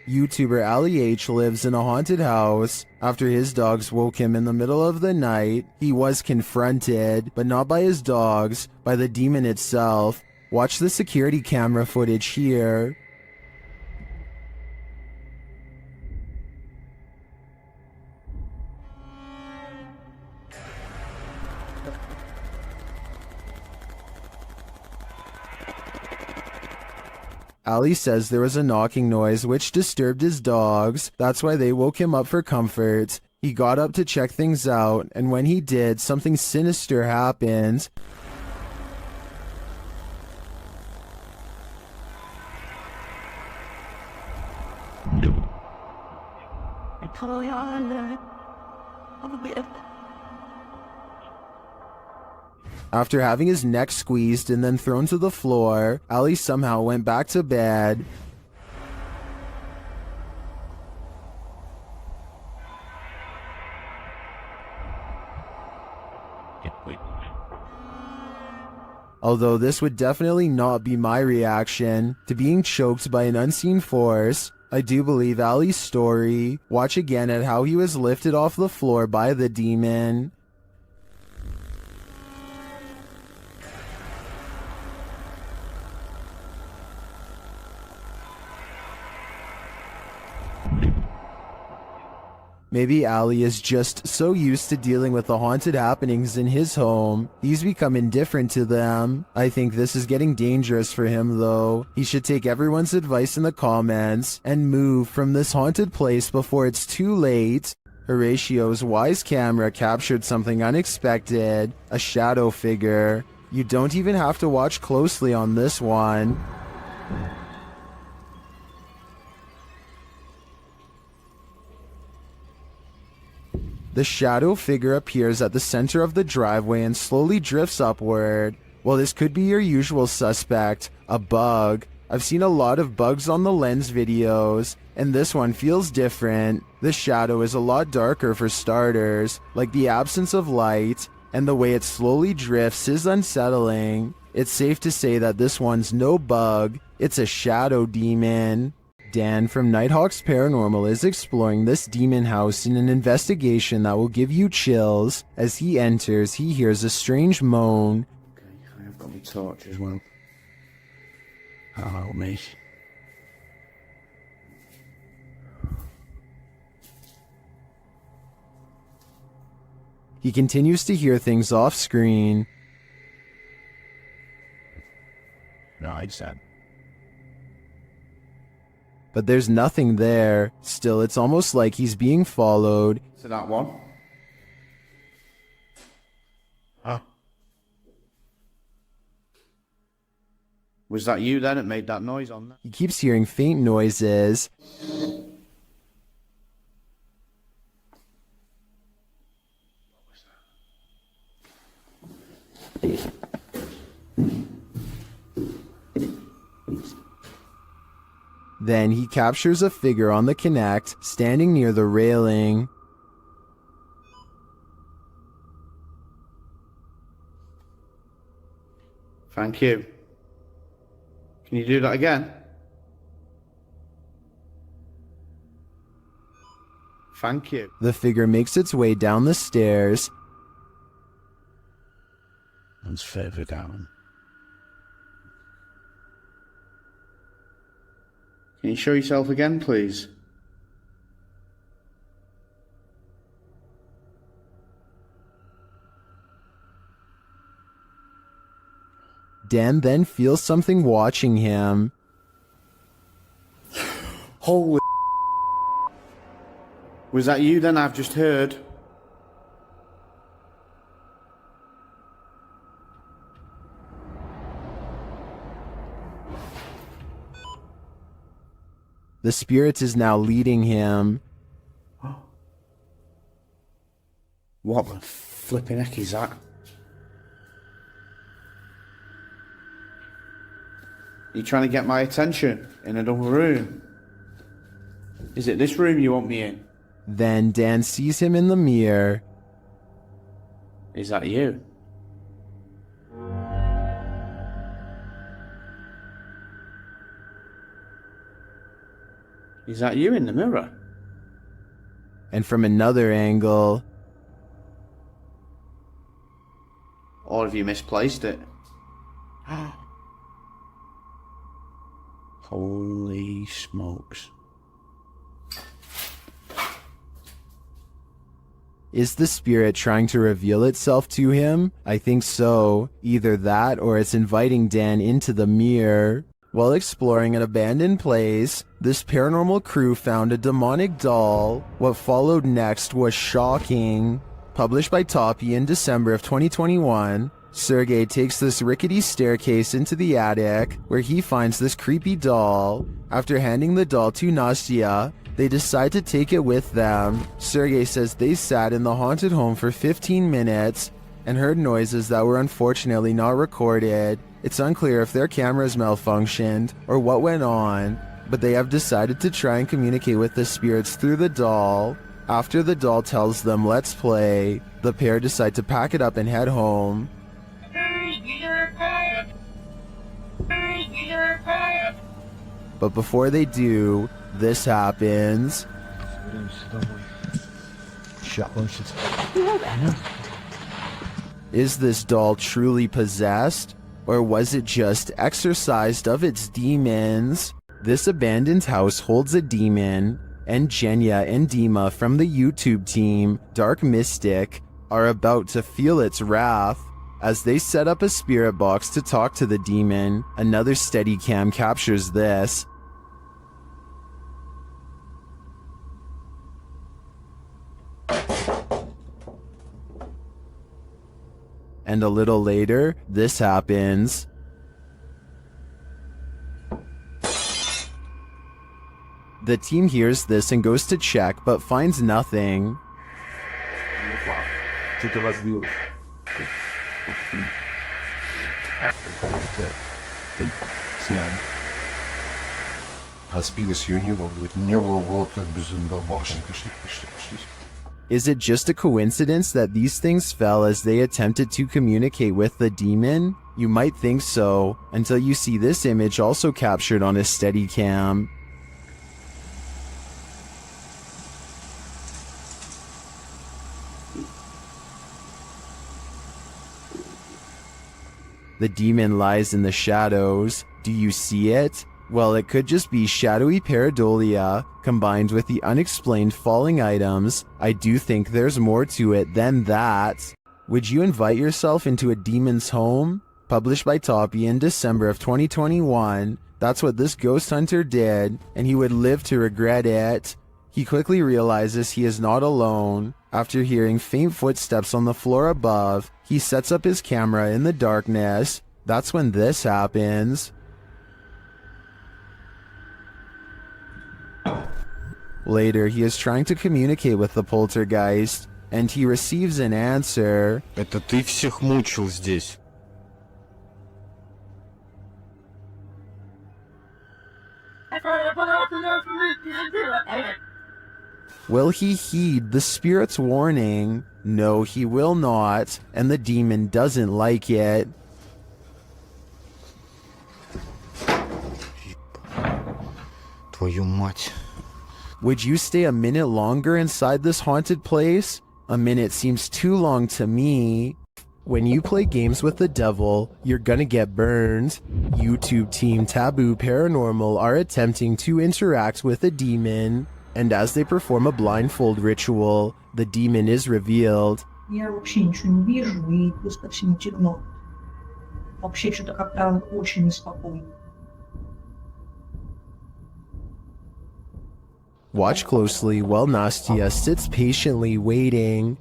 YouTuber Ali H lives in a haunted house. After his dogs woke him in the middle of the night, he was confronted, but not by his dogs, by the demon itself. Watch the security camera footage here. Ali says there was a knocking noise which disturbed his dogs. That's why they woke him up for comfort. He got up to check things out, and when he did, something sinister happened. After having his neck squeezed and then thrown to the floor, Ali somehow went back to bed. Although this would definitely not be my reaction to being choked by an unseen force, I do believe Ali's story. Watch again at how he was lifted off the floor by the demon. Maybe Ali is just so used to dealing with the haunted happenings in his home, he's become indifferent to them. I think this is getting dangerous for him though. He should take everyone's advice in the comments and move from this haunted place before it's too late. Horatio's wise camera captured something unexpected, a shadow figure. You don't even have to watch closely on this one. The shadow figure appears at the center of the driveway and slowly drifts upward. Well, this could be your usual suspect, a bug. I've seen a lot of bugs on the lens videos, and this one feels different. The shadow is a lot darker for starters, like the absence of light, and the way it slowly drifts is unsettling. It's safe to say that this one's no bug, it's a shadow demon. Dan from Nighthawk's Paranormal is exploring this demon house in an investigation that will give you chills. As he enters, he hears a strange moan. Okay, I've got my torch as well. That'll help me. He continues to hear things off screen. Right, Sam. But there's nothing there. Still, it's almost like he's being followed. So that one. Huh? Was that you then that made that noise on there? He keeps hearing faint noises. Then he captures a figure on the Kinect, standing near the railing. Thank you. Can you do that again? Thank you. The figure makes its way down the stairs. And further down. Can you show yourself again, please? Dan then feels something watching him. Holy... Was that you then? I've just heard. The spirit is now leading him. What the flipping heck is that? You trying to get my attention in another room? Is it this room you want me in? Then Dan sees him in the mirror. Is that you? Is that you in the mirror? And from another angle, Or have you misplaced it? Holy smokes. is the spirit trying to reveal itself to him? I think so. Either that or it's inviting Dan into the mirror. While exploring an abandoned place, this paranormal crew found a demonic doll. What followed next was shocking. Published by Toppy in December of 2021, Sergey takes this rickety staircase into the attic, where he finds this creepy doll. After handing the doll to Nastya, they decide to take it with them. Sergey says they sat in the haunted home for 15 minutes and heard noises that were unfortunately not recorded. It's unclear if their cameras malfunctioned or what went on, but they have decided to try and communicate with the spirits through the doll. After the doll tells them let's play, the pair decide to pack it up and head home. But before they do, this happens. Is this doll truly possessed? Or was it just exorcised of its demons? This abandoned house holds a demon, and Jenya and Dima from the YouTube team, Dark Mystic, are about to feel its wrath. As they set up a spirit box to talk to the demon, another Steadicam captures this. And a little later, this happens. The team hears this and goes to check, but finds nothing. Is it just a coincidence that these things fell as they attempted to communicate with the demon? You might think so, until you see this image also captured on a Steadicam. The demon lies in the shadows. Do you see it? Well, it could just be shadowy pareidolia combined with the unexplained falling items. I do think there's more to it than that. Would you invite yourself into a demon's home? Published by Toppy in December of 2021. That's what this ghost hunter did, and he would live to regret it. He quickly realizes he is not alone. After hearing faint footsteps on the floor above, he sets up his camera in the darkness. That's when this happens. Later, he is trying to communicate with the poltergeist, and he receives an answer. Это ты всех мучил здесь. Will he heed the spirit's warning? No, he will not, and the demon doesn't like it. Твою мать. Would you stay a minute longer inside this haunted place? A minute seems too long to me. When you play games with the devil, you're gonna get burned. YouTube team Taboo Paranormal are attempting to interact with a demon, and as they perform a blindfold ritual, the demon is revealed. Я вообще ничего не вижу, и плюс ко всему темно. Вообще что-то как-то очень неспокойно. Watch closely while Nastya sits patiently waiting.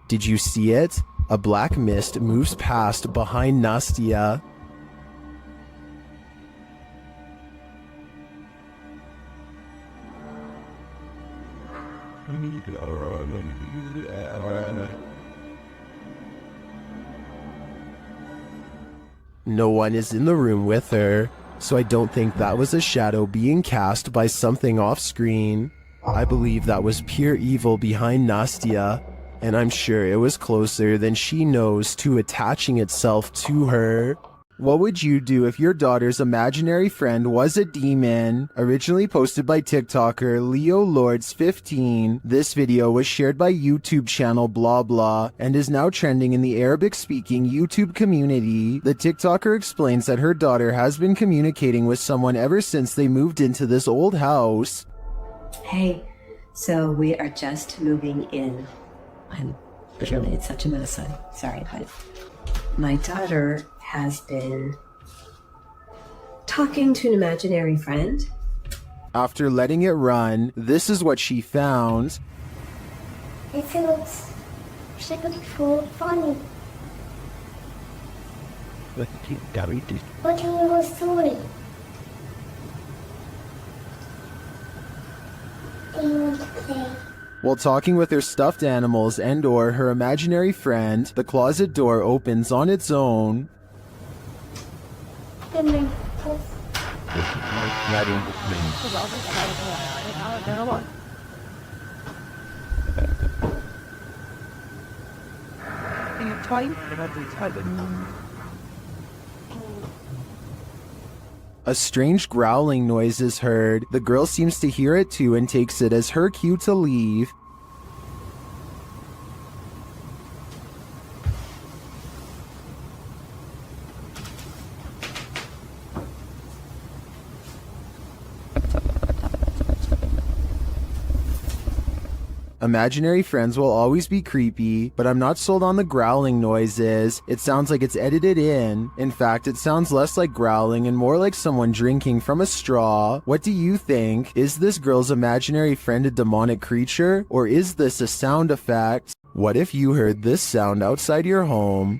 Did you see it? A black mist moves past behind Nastya. No one is in the room with her, so I don't think that was a shadow being cast by something off screen. I believe that was pure evil behind Nastya. and I'm sure it was closer than she knows to attaching itself to her. What would you do if your daughter's imaginary friend was a demon? Originally posted by TikToker Leo Lords 15. This video was shared by YouTube channel blah blah and is now trending in the Arabic-speaking YouTube community. The TikToker explains that her daughter has been communicating with someone ever since they moved into this old house. Hey, so we are just moving in. It's such a mess. I'm sorry, but my daughter has been talking to an imaginary friend. After letting it run, this is what she found. It feels so funny. What is your story? Do you want to play? While talking with her stuffed animals and or her imaginary friend, the closet door opens on its own. A strange growling noise is heard. The girl seems to hear it too and takes it as her cue to leave. Imaginary friends will always be creepy, but I'm not sold on the growling noises. It sounds like it's edited in. In fact, it sounds less like growling and more like someone drinking from a straw. What do you think? Is this girl's imaginary friend a demonic creature, or is this a sound effect? What if you heard this sound outside your home?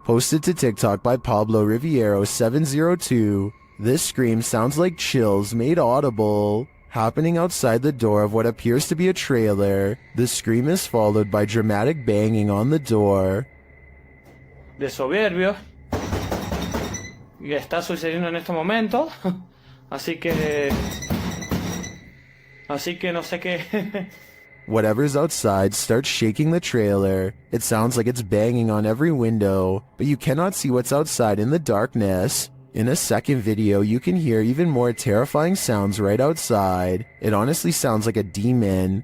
Posted to TikTok by Pablo Riviero 702. This scream sounds like chills made audible, happening outside the door of what appears to be a trailer. The scream is followed by dramatic banging on the door. De soberbio. Y está sucediendo en este momento. Así que no sé qué. Whatever's outside starts shaking the trailer. It sounds like it's banging on every window, but you cannot see what's outside in the darkness. In a second video, you can hear even more terrifying sounds right outside. It honestly sounds like a demon.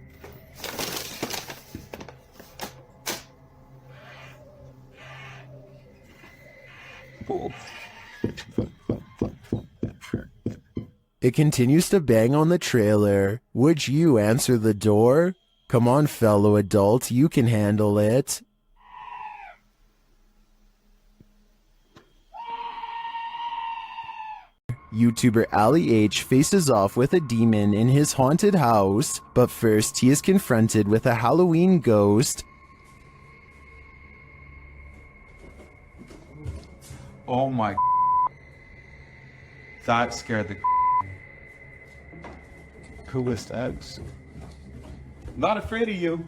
It continues to bang on the trailer. Would you answer the door? Come on, fellow adult, you can handle it. YouTuber Ali H faces off with a demon in his haunted house, but first he is confronted with a Halloween ghost. Oh my. That scared the coolest eggs. Not afraid of you.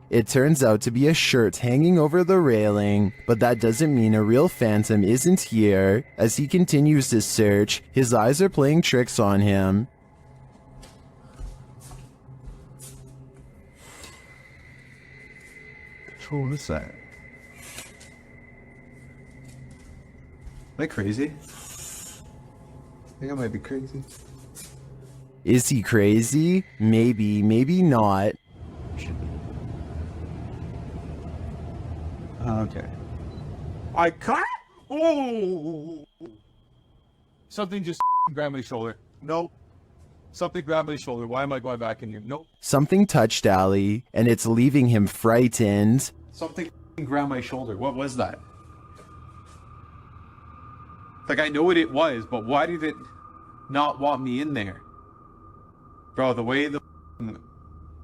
It turns out to be a shirt hanging over the railing, but that doesn't mean a real phantom isn't here. As he continues his search, his eyes are playing tricks on him. What is that? Am I crazy? I think I might be crazy. Is he crazy? Maybe, maybe not. Okay. I can't. Oh! Something just grabbed my shoulder. Nope. Something grabbed my shoulder. Why am I going back in here? Nope. Something touched Ali, and it's leaving him frightened. Something grabbed my shoulder. What was that? Like, I know what it was, but why did it not want me in there? Bro, the way the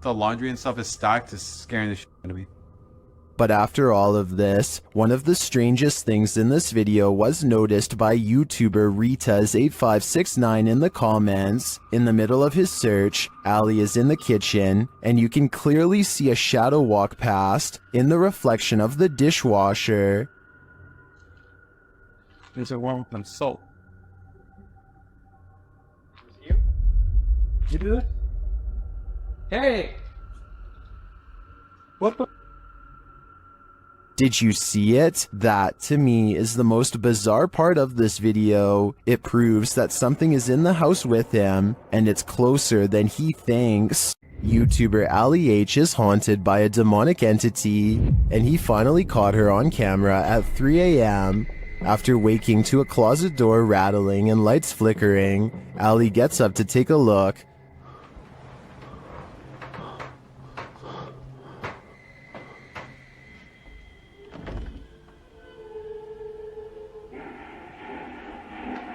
laundry and stuff is stacked is scaring the shit out of me. But after all of this, one of the strangest things in this video was noticed by YouTuber Ritas8569 in the comments. In the middle of his search, Ali is in the kitchen, and you can clearly see a shadow walk past in the reflection of the dishwasher. There's a warm with salt. You do it? Hey! What the? Did you see it? That, to me, is the most bizarre part of this video. It proves that something is in the house with him, and it's closer than he thinks. YouTuber Ali H is haunted by a demonic entity, and he finally caught her on camera at 3 a.m. After waking to a closet door rattling and lights flickering, Ali gets up to take a look.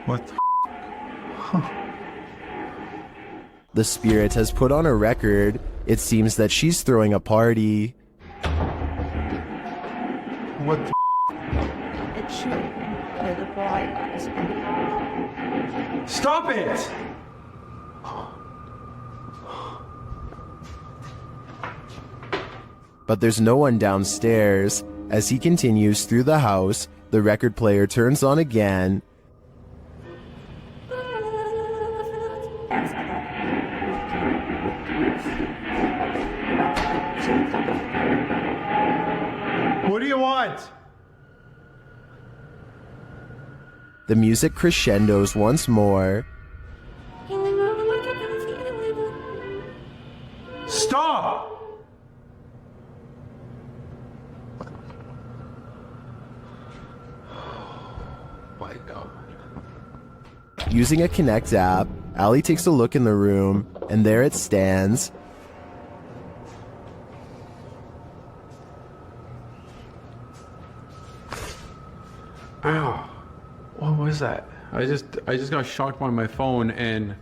What the? The spirit has put on a record. It seems that she's throwing a party. What the? It should be the bright lights. Stop it! But there's no one downstairs. As he continues through the house, the record player turns on again. What do you want? The music crescendos once more. Stop! My God. Using a Connect app, Ali takes a look in the room, and there it stands. Ow. What was that? I just got shocked by my phone and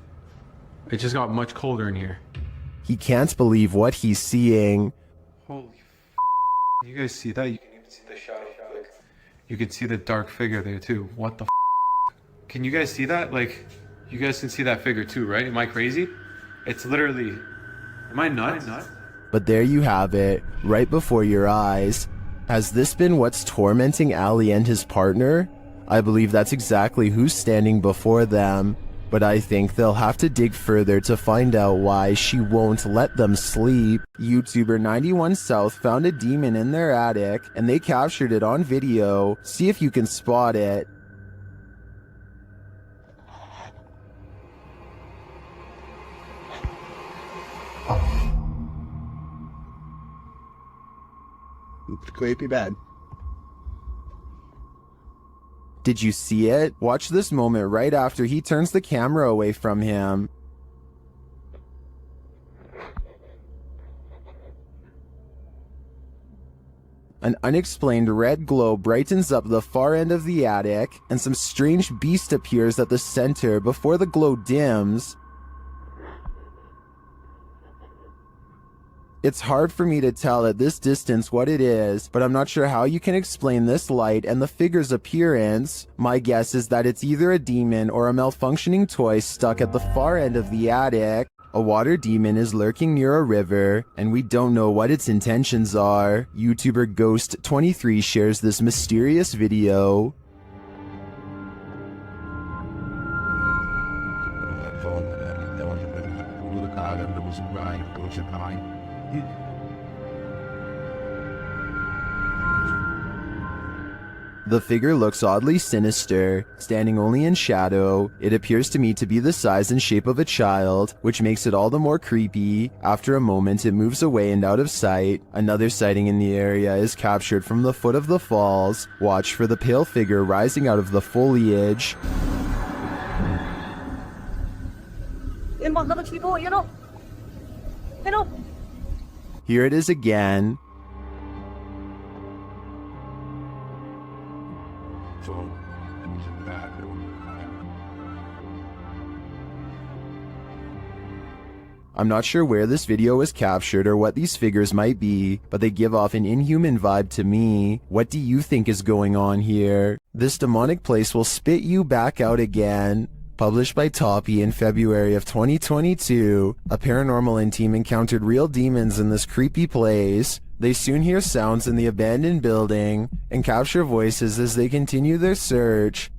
it just got much colder in here. He can't believe what he's seeing. Holy You guys see that? You can even see the shadow. Like, you can see the dark figure there too. What the Can you guys see that? Like, you guys can see that figure too, right? Am I crazy? It's literally... Am I nuts? But there you have it, right before your eyes. Has this been what's tormenting Ali and his partner? I believe that's exactly who's standing before them, but I think they'll have to dig further to find out why she won't let them sleep. YouTuber 91 South found a demon in their attic, and they captured it on video. See if you can spot it. It's creepy bad. Did you see it? Watch this moment right after he turns the camera away from him. An unexplained red glow brightens up the far end of the attic, and some strange beast appears at the center before the glow dims. It's hard for me to tell at this distance what it is, but I'm not sure how you can explain this light and the figure's appearance. My guess is that it's either a demon or a malfunctioning toy stuck at the far end of the attic. A water demon is lurking near a river, and we don't know what its intentions are. YouTuber Ghost23 shares this mysterious video. The figure looks oddly sinister, standing only in shadow. It appears to me to be the size and shape of a child, which makes it all the more creepy. After a moment, it moves away and out of sight. Another sighting in the area is captured from the foot of the falls. Watch for the pale figure rising out of the foliage. Here it is again. I'm not sure where this video was captured or what these figures might be, but they give off an inhuman vibe to me. What do you think is going on here? This demonic place will spit you back out again. Published by Toppy in February of 2022, a paranormal team encountered real demons in this creepy place. They soon hear sounds in the abandoned building and capture voices as they continue their search.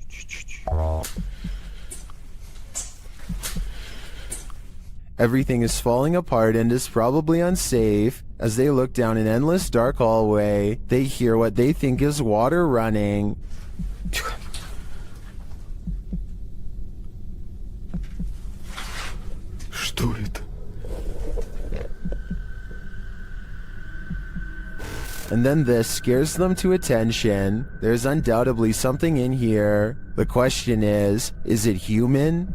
Everything is falling apart and is probably unsafe. As they look down an endless dark hallway, they hear what they think is water running. Что это? And then this scares them to attention. There's undoubtedly something in here. The question is it human?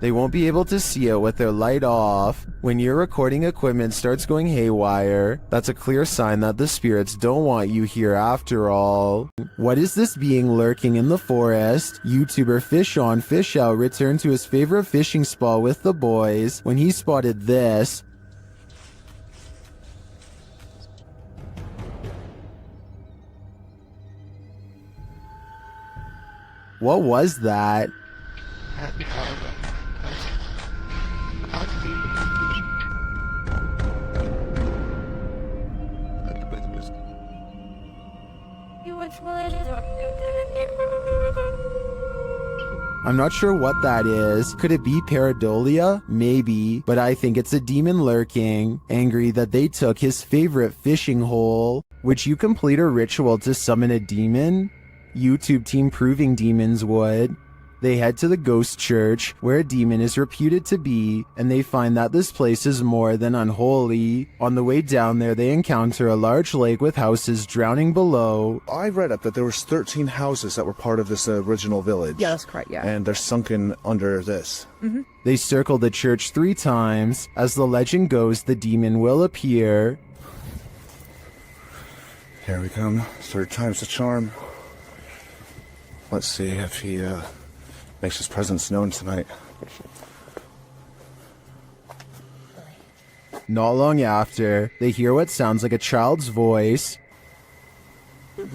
They won't be able to see it with their light off. When your recording equipment starts going haywire, that's a clear sign that the spirits don't want you here after all. What is this being lurking in the forest? YouTuber Fish On Fish Out returned to his favorite fishing spot with the boys when he spotted this. What was that? I'm not sure what that is. Could it be pareidolia? Maybe, but I think it's a demon lurking, angry that they took his favorite fishing hole. Would you complete a ritual to summon a demon? YouTube team Proving Demons would. They head to the ghost church, where a demon is reputed to be, and they find that this place is more than unholy. On the way down there, they encounter a large lake with houses drowning below. I read up that there was 13 houses that were part of this original village. Yeah, that's correct, yeah. And they're sunken under this. Mm-hmm. They circle the church 3 times. As the legend goes, the demon will appear. Here we come. 3rd time's the charm. Let's see if he makes his presence known tonight. Not long after, they hear what sounds like a child's voice. Yeah,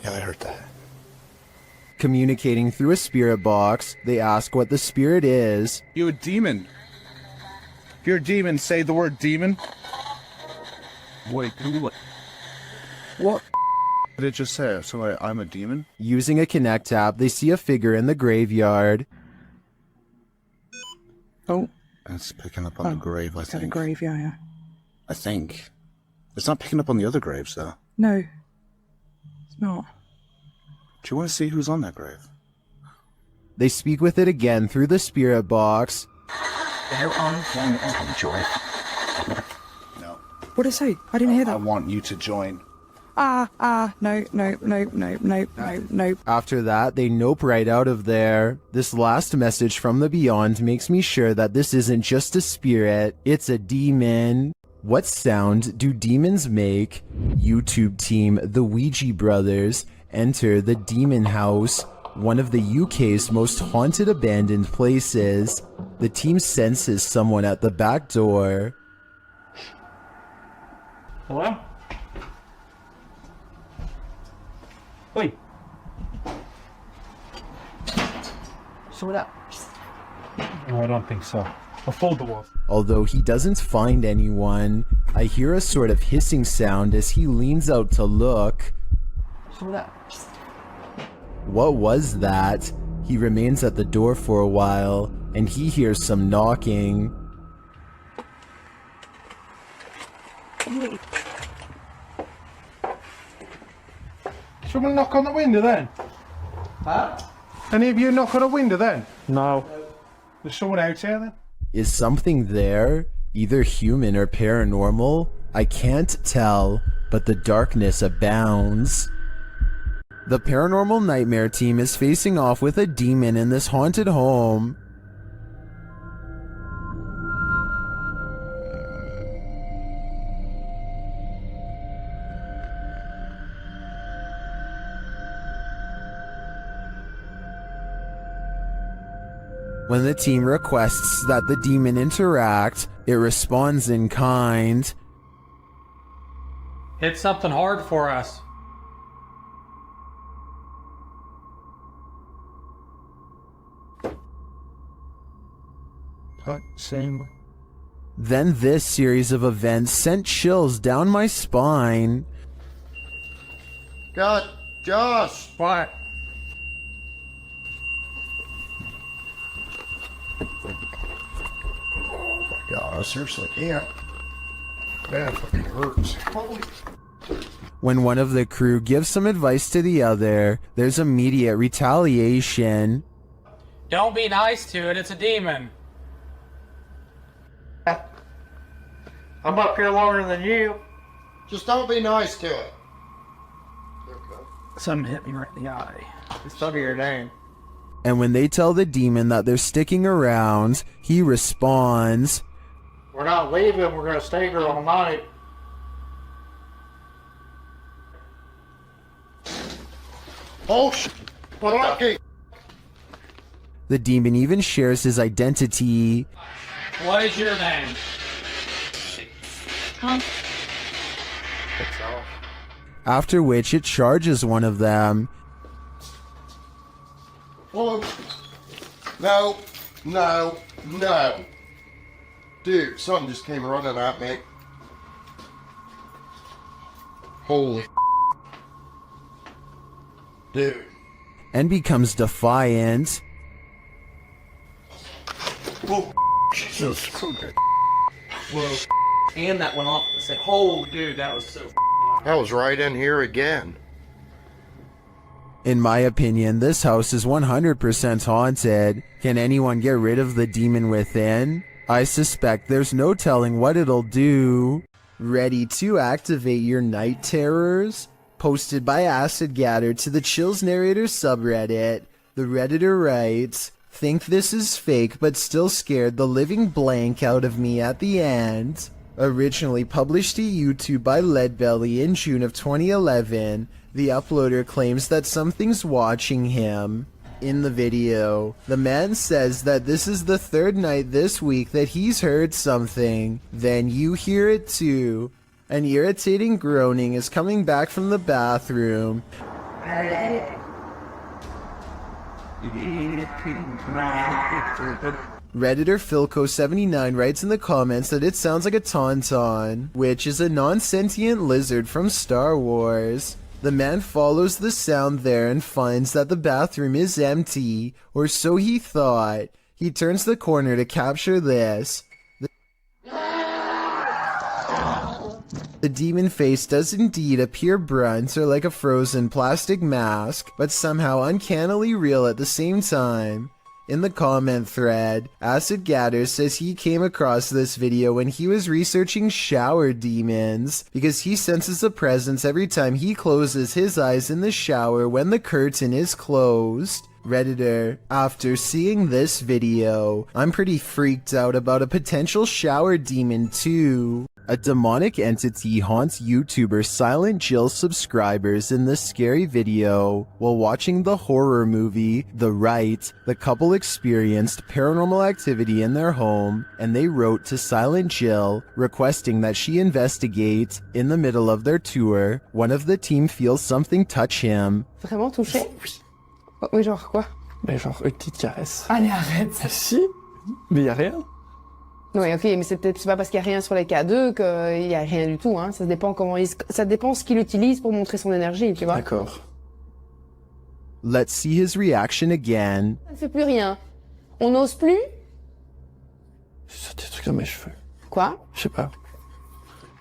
I heard that. Communicating through a spirit box, they ask what the spirit is. You a demon? If you're a demon, say the word demon. Wait, What did it just say? So I'm a demon? Using a Connect app, they see a figure in the graveyard. Oh. It's picking up on the grave, I think. The grave, yeah. I think. It's not picking up on the other graves, though. No. It's not. Do you want to see who's on that grave? They speak with it again through the spirit box. They're on join. No. What did it say? I didn't hear that. I want you to join. No. After that, they nope right out of there. This last message from the beyond makes me sure that this isn't just a spirit, it's a demon. What sound do demons make? YouTube team The Ouija Brothers enter the demon house, one of the UK's most haunted abandoned places. The team senses someone at the back door. Hello? Oi. So what up? No, I don't think so. I'll fold the wall. Although he doesn't find anyone, I hear a sort of hissing sound as he leans out to look. So what up? What was that? He remains at the door for a while, and he hears some knocking. Someone knock on the window then? Huh? Any of you knock on a window then? No. There's someone out here then? Is something there? Either human or paranormal? I can't tell, but the darkness abounds. The Paranormal Nightmare team is facing off with a demon in this haunted home. When the team requests that the demon interact, it responds in kind. Hit something hard for us. Same. Then this series of events sent chills down my spine. God, Josh! What? God, seriously, yeah. That fucking hurts. When one of the crew gives some advice to the other, there's immediate retaliation. Don't be nice to it, it's a demon. I'm up here longer than you. Just don't be nice to it. Something hit me right in the eye. It's stuck your name. And when they tell the demon that they're sticking around, he responds, We're not leaving, we're gonna stay here all night. Oh, okay. the demon even shares his identity. What is your name? After which it charges one of them. Hold on. No, no, no. Dude, something just came running at me. Holy dude. And becomes defiant. Whoa. Jesus. Whoa. And that went off and said, oh, dude, that was so I was right in here again. In my opinion, this house is 100% haunted. Can anyone get rid of the demon within? I suspect there's no telling what it'll do. Ready to activate your night terrors? Posted by Acid Gather to the Chills Narrator subreddit. The Redditor writes, think this is fake but still scared the living blank out of me at the end. Originally published to YouTube by Leadbelly in June of 2011, the uploader claims that something's watching him. In the video, the man says that this is the third night this week that he's heard something. Then you hear it too. An irritating groaning is coming back from the bathroom. Redditor Philco79 writes in the comments that it sounds like a tauntaun, which is a non-sentient lizard from Star Wars. The man follows the sound there and finds that the bathroom is empty, or so he thought. He turns the corner to capture this. The demon face does indeed appear brunt or like a frozen plastic mask, but somehow uncannily real at the same time. In the comment thread, Acid Gather says he came across this video when he was researching shower demons, because he senses a presence every time he closes his eyes in the shower when the curtain is closed. Redditor, after seeing this video, I'm pretty freaked out about a potential shower demon too. A demonic entity haunts YouTuber Silent Jill subscribers in this scary video. While watching the horror movie The Rite, the couple experienced paranormal activity in their home, and they wrote to Silent Jill requesting that she investigate. In the middle of their tour, one of the team feels something touch him. Vraiment touché? Oui. Mais genre quoi? Mais genre une petite caresse. Allez, arrête. Si? Mais y a rien. Oui, ok, mais c'est pas parce qu'il y a rien sur les K2 qu'il y a rien du tout, hein. Ça dépend ça dépend ce qu'il utilise pour montrer son énergie, tu vois. D'accord. Let's see his reaction again. Ça ne fait plus rien. On n'ose plus? C'est des trucs dans mes cheveux. Quoi? Je sais pas.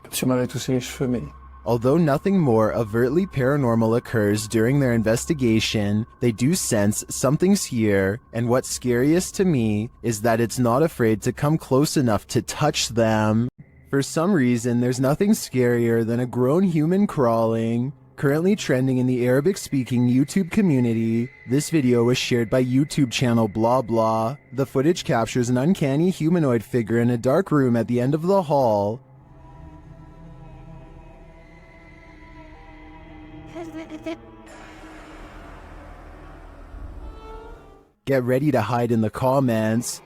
Comme si on m'avait touché les cheveux, mais... Although nothing more overtly paranormal occurs during their investigation, they do sense something's here, and what's scariest to me is that it's not afraid to come close enough to touch them. For some reason, there's nothing scarier than a grown human crawling. Currently trending in the Arabic-speaking YouTube community, this video was shared by YouTube channel Blah Blah. The footage captures an uncanny humanoid figure in a dark room at the end of the hall. Get ready to hide in the comments.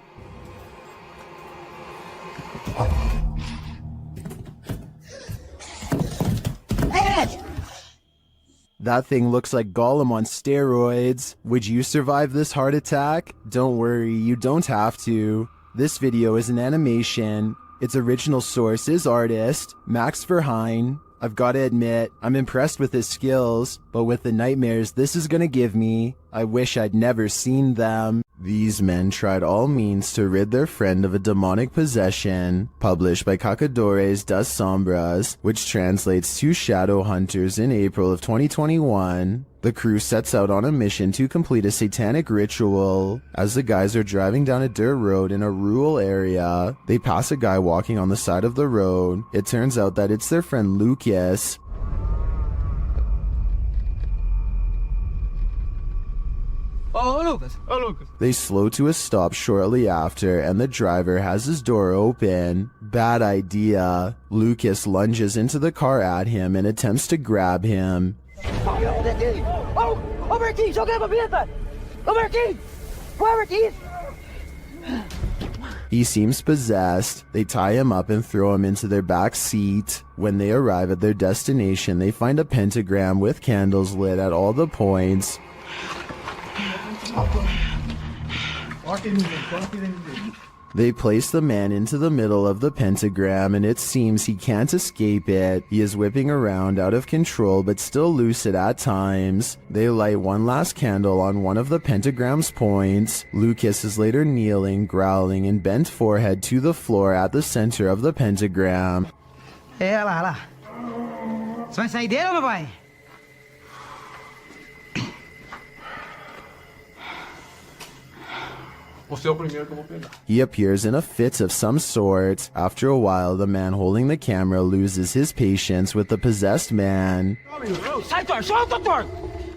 That thing looks like Gollum on steroids. Would you survive this heart attack? Don't worry, you don't have to. This video is an animation. Its original source is artist Max Verheyen. I've got to admit, I'm impressed with his skills, but with the nightmares this is gonna give me, I wish I'd never seen them. These men tried all means to rid their friend of a demonic possession, published by Cacadores das Sombras, which translates to Shadow Hunters in April of 2021. The crew sets out on a mission to complete a satanic ritual. As the guys are driving down a dirt road in a rural area, they pass a guy walking on the side of the road. It turns out that it's their friend Lucas. Oh, Lucas. Oh, Lucas. They slow to a stop shortly after, and the driver has his door open. Bad idea. Lucas lunges into the car at him and attempts to grab him. Oh, Bertie, joga a babeta. Oh, Bertie. Where, Bertie? He seems possessed. They tie him up and throw him into their back seat. When they arrive at their destination, they find a pentagram with candles lit at all the points. They place the man into the middle of the pentagram, and it seems he can't escape it. He is whipping around out of control but still lucid at times. They light one last candle on one of the pentagram's points. Lucas is later kneeling, growling, and bent forehead to the floor at the center of the pentagram. É, lá. Você vai sair dele ou não vai? Você é o primeiro que eu vou pegar. He appears in a fit of some sort. After a while, the man holding the camera loses his patience with the possessed man.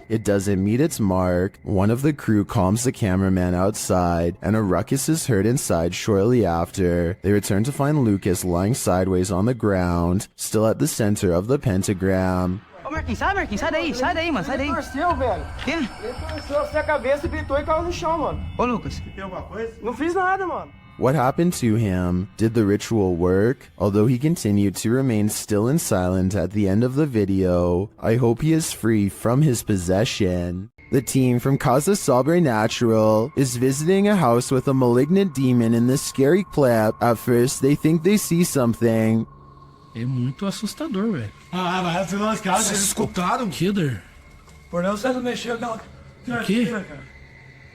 It doesn't meet its mark. One of the crew calms the cameraman outside, and a ruckus is heard inside shortly after. They return to find Lucas lying sideways on the ground, still at the center of the pentagram. Ô, Marquinhos, sai daí, mano, sai daí. Ele torceu, velho. Quê? Ele torceu assim a cabeça e gritou e caiu no chão, mano. Ô, Lucas. Tem alguma coisa? Não fiz nada, mano. What happened to him? Did the ritual work? Although he continued to remain still and silent at the end of the video, I hope he is free from his possession. The team from Casa Sobrenatural is visiting a house with a malignant demon in this scary clip. At first, they think they see something. É muito assustador, velho. Ah, vai ser lascado. Vocês escutaram? Kidder. Por não, você não mexeu aquela... O quê?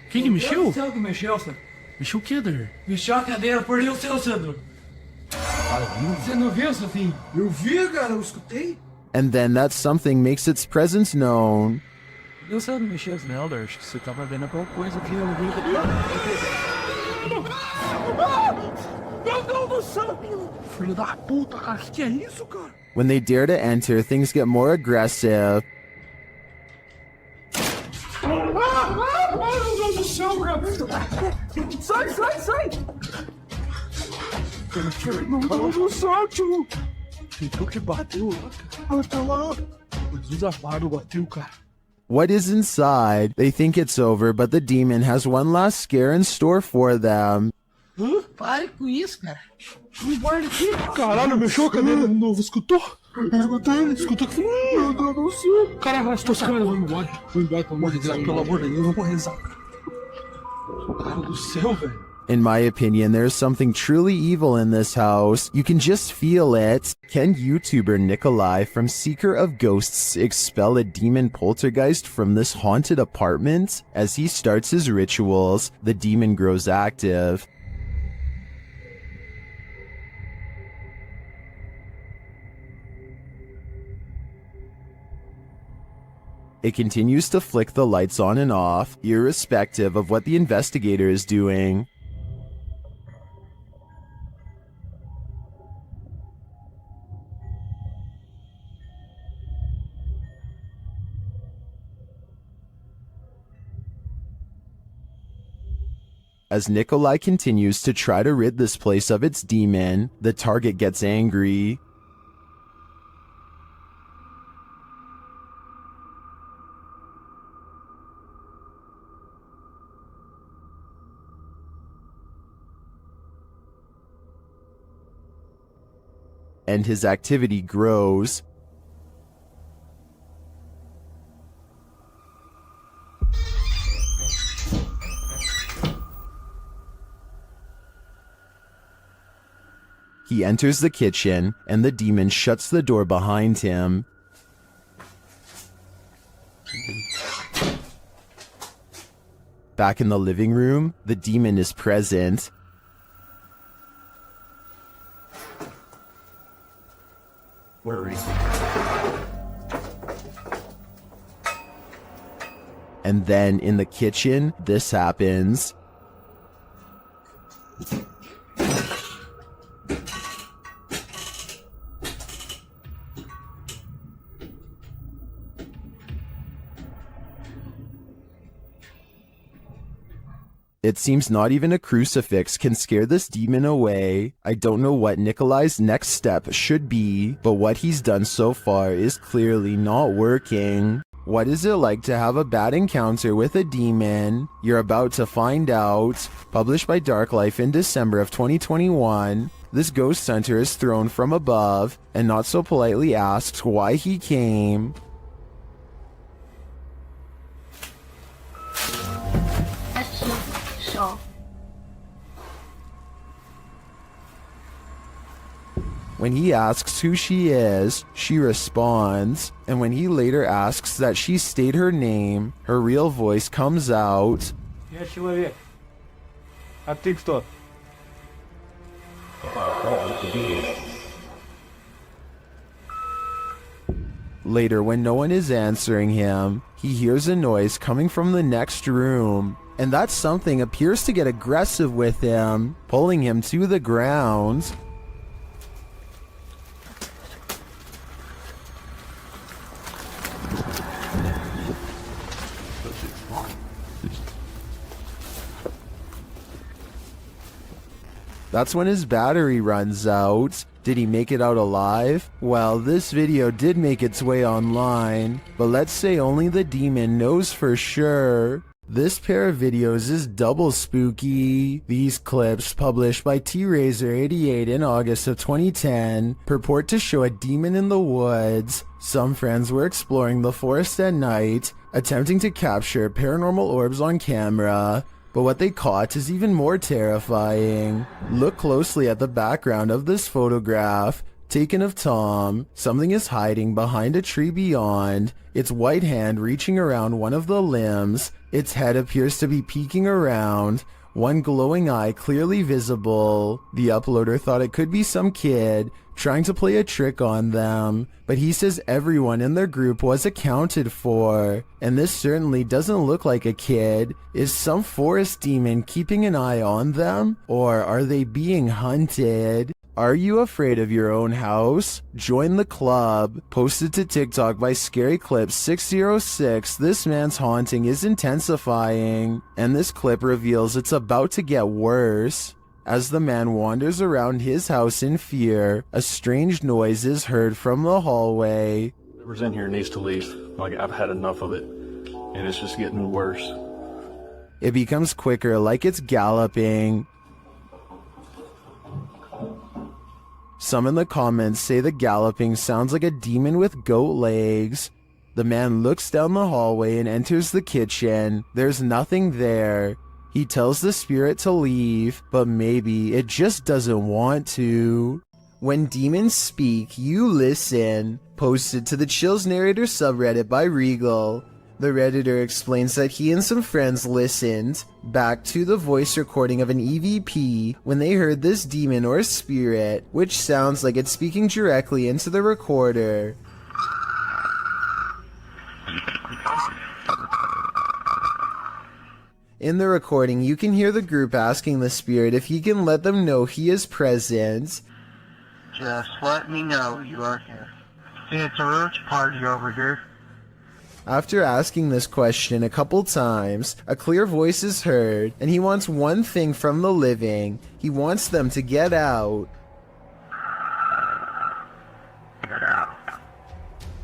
Quem que mexeu? Você que mexeu, Sandro. Mexeu o Kidder. Mexeu a cadeira, por Deus, seu Sandro. Você não viu, Sofinho? Eu vi, cara, eu escutei. And then that something makes its presence known. Eu sei onde mexeu as Elder, acho que você tava vendo alguma coisa que eu vi. Meu Deus do céu! Filho da puta, cara, que é isso, cara? When they dare to enter, things get more aggressive. Meu Deus do céu, cara! Sai! Meu Deus do céu, tio! Então que bateu? Olha, tá lá. Jesus amado, bateu, cara. What is inside? They think it's over, but the demon has one last scare in store for them. Hã? Pare com isso, cara. Me guarda aqui! Caralho, mexeu a cadeira de novo, escutou? Escutou que foi. Meu Deus do céu! Cara, arrastou essa câmera, vou embora, pelo amor de Deus, pelo amor de Deus, eu vou rezar. Cara do céu, velho. In my opinion, there's something truly evil in this house. You can just feel it. Can YouTuber Nikolai from Seeker of Ghosts expel a demon poltergeist from this haunted apartment? As he starts his rituals, the demon grows active. It continues to flick the lights on and off, irrespective of what the investigator is doing. As Nikolai continues to try to rid this place of its demon, the target gets angry. And his activity grows. He enters the kitchen, and the demon shuts the door behind him. Back in the living room, the demon is present. Where is he? And then in the kitchen, this happens. It seems not even a crucifix can scare this demon away. I don't know what Nikolai's next step should be, but what he's done so far is clearly not working. What is it like to have a bad encounter with a demon? You're about to find out. Published by Dark Life in December of 2021, this ghost hunter is thrown from above and not so politely asks why he came. When he asks who she is, she responds, and when he later asks that she state her name, her real voice comes out. Я человек. А ты кто? Later, when no one is answering him, he hears a noise coming from the next room, and that something appears to get aggressive with him, pulling him to the ground. That's when his battery runs out. Did he make it out alive? Well, this video did make its way online, but let's say only the demon knows for sure. This pair of videos is double spooky. These clips, published by T-Razor88 in August of 2010, purport to show a demon in the woods. Some friends were exploring the forest at night, attempting to capture paranormal orbs on camera. But what they caught is even more terrifying. Look closely at the background of this photograph, taken of Tom. Something is hiding behind a tree beyond, its white hand reaching around one of the limbs. Its head appears to be peeking around, one glowing eye clearly visible. The uploader thought it could be some kid trying to play a trick on them, but he says everyone in their group was accounted for, and this certainly doesn't look like a kid. Is some forest demon keeping an eye on them, or are they being hunted? Are you afraid of your own house? Join the club. Posted to TikTok by Scary Clip 606, this man's haunting is intensifying, and this clip reveals it's about to get worse. As the man wanders around his house in fear, a strange noise is heard from the hallway. Whoever's in here needs to leave. Like, I've had enough of it, and it's just getting worse. It becomes quicker, like it's galloping. Some in the comments say the galloping sounds like a demon with goat legs. The man looks down the hallway and enters the kitchen. There's nothing there. He tells the spirit to leave, but maybe it just doesn't want to. When demons speak, you listen. Posted to the Chills Narrator subreddit by Regal. The Redditor explains that he and some friends listened back to the voice recording of an EVP when they heard this demon or spirit, which sounds like it's speaking directly into the recorder. In the recording, you can hear the group asking the spirit if he can let them know he is present. Just let me know you are here. It's a roach party over here. After asking this question a couple times, a clear voice is heard, and he wants one thing from the living. He wants them to get out.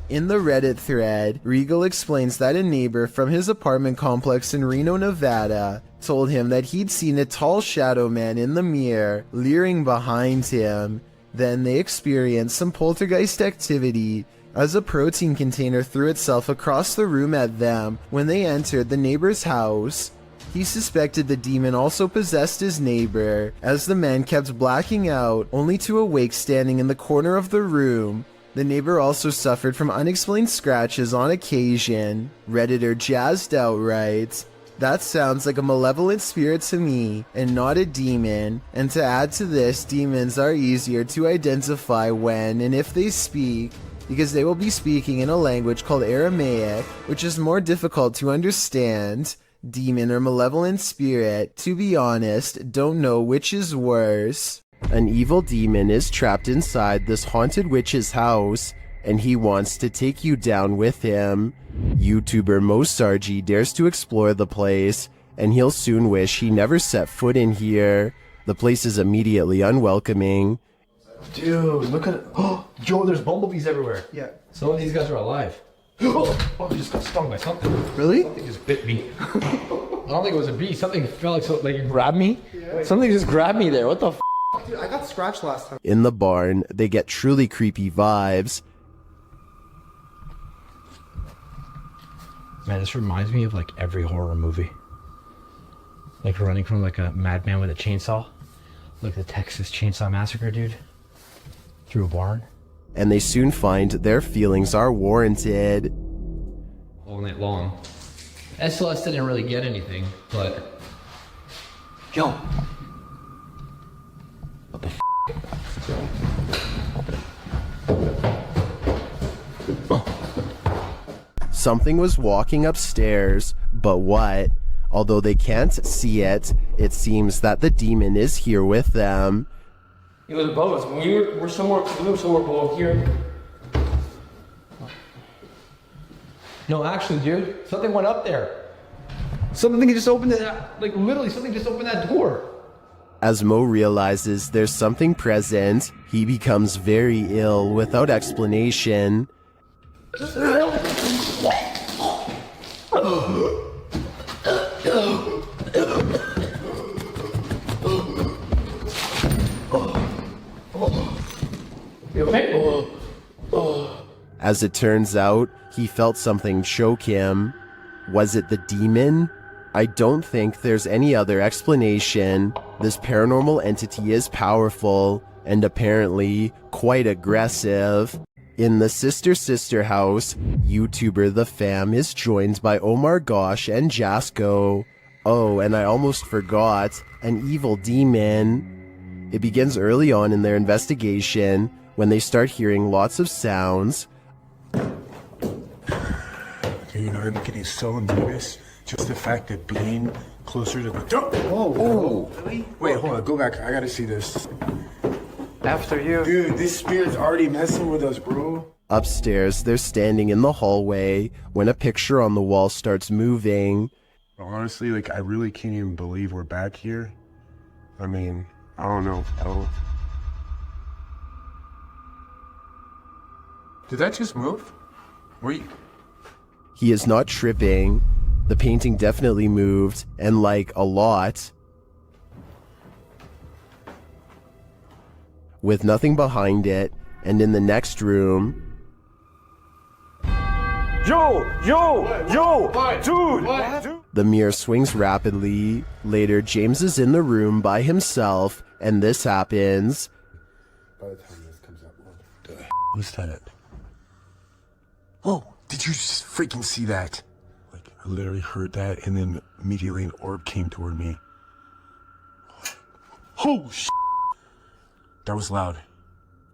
In the Reddit thread, Regal explains that a neighbor from his apartment complex in Reno, Nevada, told him that he'd seen a tall shadow man in the mirror, leering behind him. Then they experienced some poltergeist activity, as a protein container threw itself across the room at them when they entered the neighbor's house. He suspected the demon also possessed his neighbor, as the man kept blacking out, only to awake standing in the corner of the room. The neighbor also suffered from unexplained scratches on occasion. Redditor Jazzed Out writes, "That sounds like a malevolent spirit to me, and not a demon. And to add to this, demons are easier to identify when and if they speak, because they will be speaking in a language called Aramaic, which is more difficult to understand. Demon or malevolent spirit, to be honest, don't know which is worse." An evil demon is trapped inside this haunted witch's house, and he wants to take you down with him. YouTuber Mosargi dares to explore the place, and he'll soon wish he never set foot in here. The place is immediately unwelcoming. Dude, look at it. Oh, Joe, there's bumblebees everywhere. Yeah. Some of these guys are alive. Oh, I just got stung by something. Really? Something just bit me. I don't think it was a bee. Something felt like it grabbed me. Yeah. Something just grabbed me there. What the f? Dude, I got scratched last time. In the barn, they get truly creepy vibes. Man, this reminds me of like every horror movie. Like running from like a madman with a chainsaw. Like the Texas Chainsaw Massacre, dude. Through a barn. And they soon find their feelings are warranted. All night long. SLS didn't really get anything, but... Yo! What the f***? Something was walking upstairs, but what? Although they can't see it, it seems that the demon is here with them. It was above us. We're somewhere below here. No, actually, dude, something went up there. Something just opened it, like literally something just opened that door. As Mo realizes there's something present, he becomes very ill without explanation. You okay? As it turns out, he felt something choke him. Was it the demon? I don't think there's any other explanation. This paranormal entity is powerful, and apparently quite aggressive. In the Sister house, YouTuber The Fam is joined by Omar Gosh and Jasko. Oh, and I almost forgot, an evil demon. It begins early on in their investigation, when they start hearing lots of sounds. You know, I'm getting so nervous. Just the fact of being closer to the door. Oh, really? Wait, hold on. Go back. I gotta see this. After you. Dude, this spirit's already messing with us, bro. Upstairs, they're standing in the hallway when a picture on the wall starts moving. Honestly, like, I really can't even believe we're back here. I mean, I don't know. Did that just move? Were you... He is not tripping. The painting definitely moved, and like a lot. With nothing behind it, and in the next room... Yo, dude! The mirror swings rapidly. Later, James is in the room by himself, and this happens. By the time this comes up, what the was that? Oh, did you just freaking see that? Like, I literally heard that, and then immediately an orb came toward me. Oh, shit! That was loud.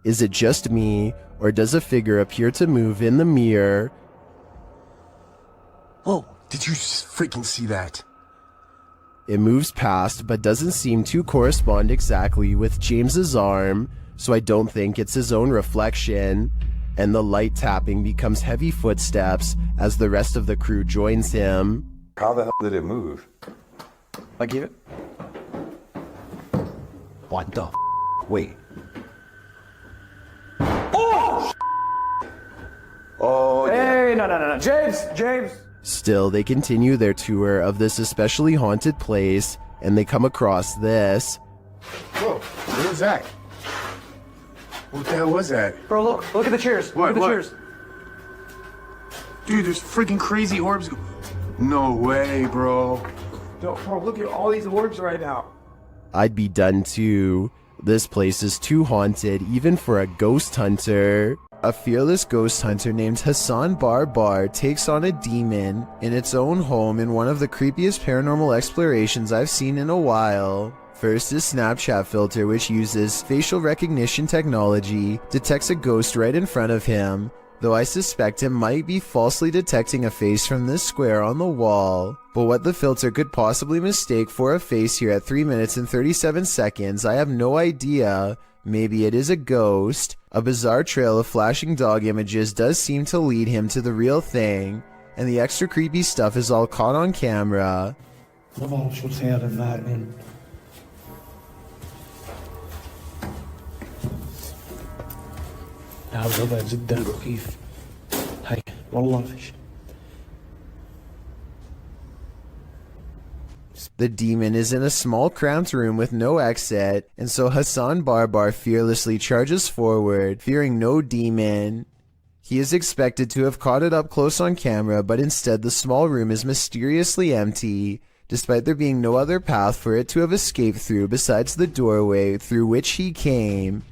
Is it just me, or does a figure appear to move in the mirror? Oh, did you just freaking see that? It moves past, but doesn't seem to correspond exactly with James's arm, so I don't think it's his own reflection. And the light tapping becomes heavy footsteps as the rest of the crew joins him. How the hell did it move? I give it. What the f? Wait. Oh! Oh, hey, no. James! Still, they continue their tour of this especially haunted place, and they come across this. Whoa, what was that? What the hell was that? Bro, look at the chairs. What? Look at the chairs. Dude, there's freaking crazy orbs. No way, bro. Bro, look at all these orbs right now. I'd be done too. This place is too haunted, even for a ghost hunter. A fearless ghost hunter named Hassan Barbar takes on a demon in its own home in one of the creepiest paranormal explorations I've seen in a while. First, his Snapchat filter, which uses facial recognition technology, detects a ghost right in front of him, though I suspect it might be falsely detecting a face from this square on the wall. But what the filter could possibly mistake for a face here at 3 minutes and 37 seconds, I have no idea. Maybe it is a ghost. A bizarre trail of flashing dog images does seem to lead him to the real thing, and the extra creepy stuff is all caught on camera. ما بعرف شو الخيار النائم. هذا الوضع جدا مخيف. هاي والله فيش. The demon is in a small cramped room with no exit, and so Hassan Barbar fearlessly charges forward, fearing no demon. He is expected to have caught it up close on camera, but instead the small room is mysteriously empty, despite there being no other path for it to have escaped through besides the doorway through which he came.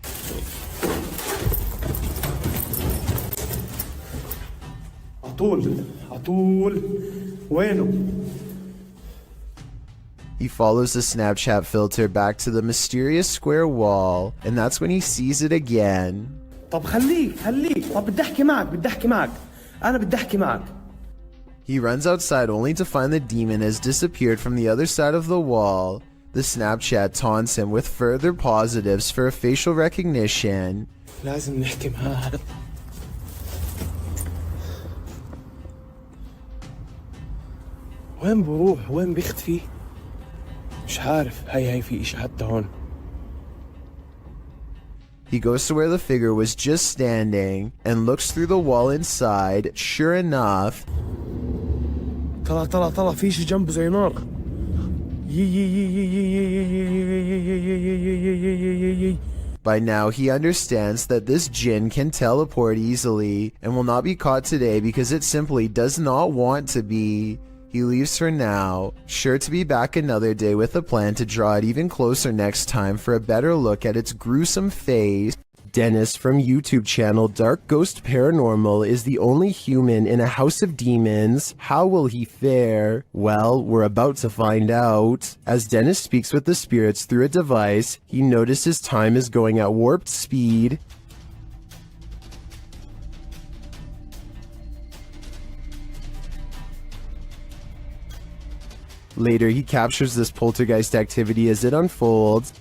عطول وينه؟ He follows the Snapchat filter back to the mysterious square wall, and that's when he sees it again. طب خليك طب بدي احكي معك انا بدي احكي معك. He runs outside only to find the demon has disappeared from the other side of the wall. The Snapchat taunts him with further positives for facial recognition. لازم نحكي معاه. وين بروح؟ وين بيختفي؟ مش عارف. هاي في إشي حتى هون. He goes to where the figure was just standing and looks through the wall inside. Sure enough, طلع في شي جنبه زي نار. By now, he understands that this jinn can teleport easily and will not be caught today because it simply does not want to be. He leaves for now, sure to be back another day with a plan to draw it even closer next time for a better look at its gruesome face. Dennis from YouTube channel Dark Ghost Paranormal is the only human in a house of demons. How will he fare? Well, we're about to find out. As Dennis speaks with the spirits through a device, he notices time is going at warped speed. Later, he captures this poltergeist activity as it unfolds.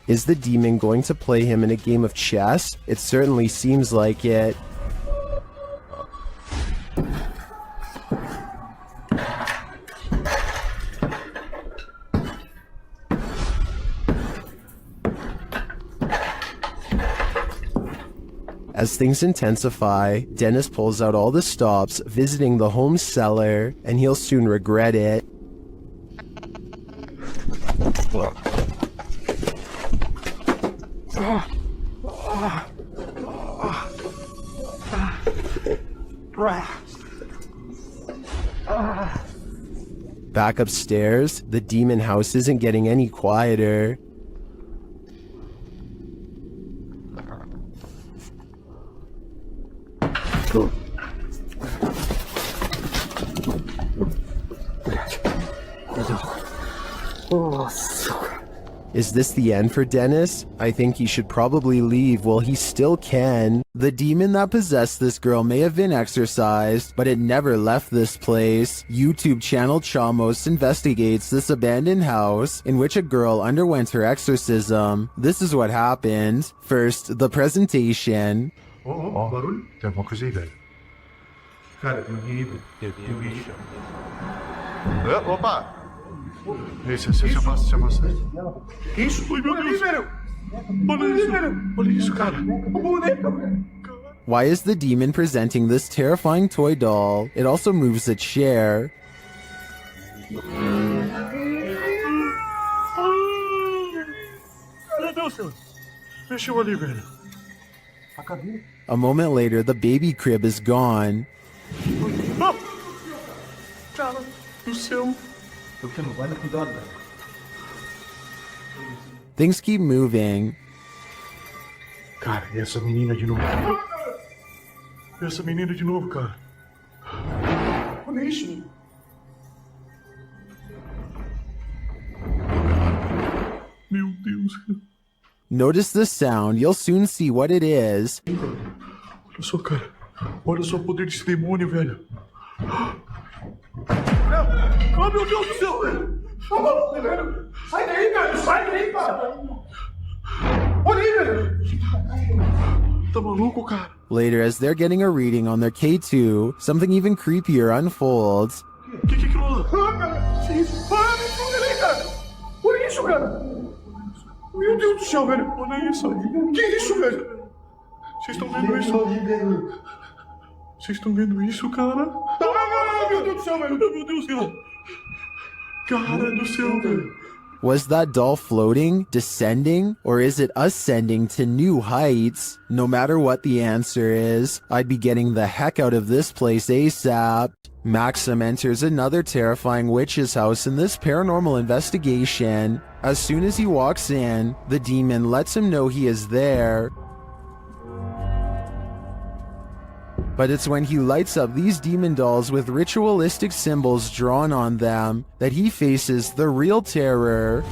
Is the demon going to play him in a game of chess? It certainly seems like it. As things intensify, Dennis pulls out all the stops, visiting the home cellar, and he'll soon regret it. Back upstairs, the demon house isn't getting any quieter. Is this the end for Dennis? I think he should probably leave while he still can. The demon that possessed this girl may have been exorcised, but it never left this place. YouTube channel Chamos investigates this abandoned house in which a girl underwent her exorcism. This is what happened. First, the presentation. Opa! Isso já passa. Isso, meu Deus! Olha isso, cara! Why is the demon presenting this terrifying toy doll? It also moves a chair. aconteceu? Mexeu ali, velho. A cadeira. A moment later, the baby crib is gone. Ah! Cara do céu. Things keep moving. Cara, e essa menina de novo? Essa menina de novo, cara. Olha isso. Meu Deus. Notice the sound, you'll soon see what it is. Olha só, cara. Olha só o poder desse demônio, velho. Oh, meu Deus do céu, velho. Velho. Sai daí, velho. Sai daí, cara. Olha aí, velho. Tá maluco, cara? Later, as they're getting a reading on their K2, something even creepier unfolds. Que houve? Ah, cara. Que isso? Ah, me ajuda aí, cara. Olha isso, cara. Meu Deus do céu, velho. Olha isso. Que isso, velho? Vocês estão vendo isso? Vocês estão vendo isso, cara? Ah, meu Deus do céu, velho. Meu Deus do céu. Cara do céu, velho. Was that doll floating, descending, or is it ascending to new heights? No matter what the answer is, I'd be getting the heck out of this place ASAP. Maxim enters another terrifying witch's house in this paranormal investigation. As soon as he walks in, the demon lets him know he is there. But it's when he lights up these demon dolls with ritualistic symbols drawn on them that he faces the real terror.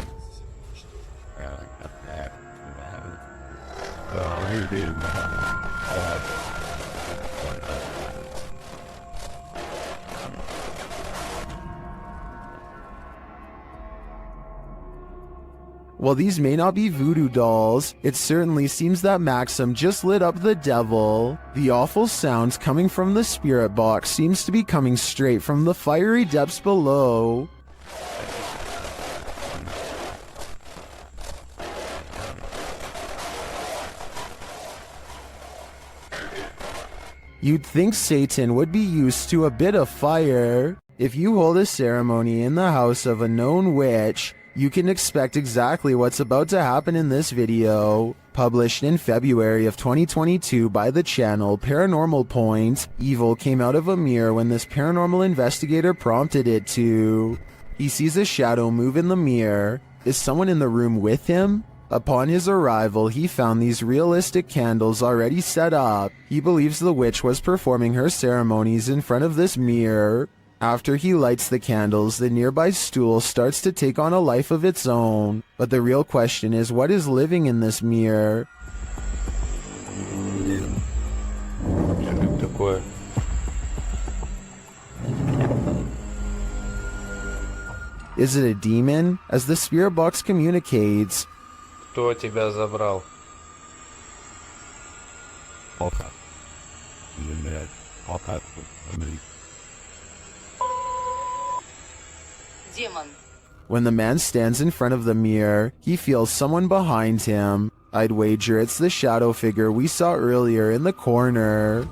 While these may not be voodoo dolls, it certainly seems that Maxim just lit up the devil. The awful sounds coming from the spirit box seems to be coming straight from the fiery depths below. You'd think Satan would be used to a bit of fire. If you hold a ceremony in the house of a known witch, you can expect exactly what's about to happen in this video. Published in February of 2022 by the channel Paranormal Point, evil came out of a mirror when this paranormal investigator prompted it to. He sees a shadow move in the mirror. Is someone in the room with him? Upon his arrival, he found these realistic candles already set up. He believes the witch was performing her ceremonies in front of this mirror. After he lights the candles, the nearby stool starts to take on a life of its own. But the real question is, what is living in this mirror? Is it a demon? As the spirit box communicates, Кто тебя забрал? When the man stands in front of the mirror, he feels someone behind him. I'd wager it's the shadow figure we saw earlier in the corner.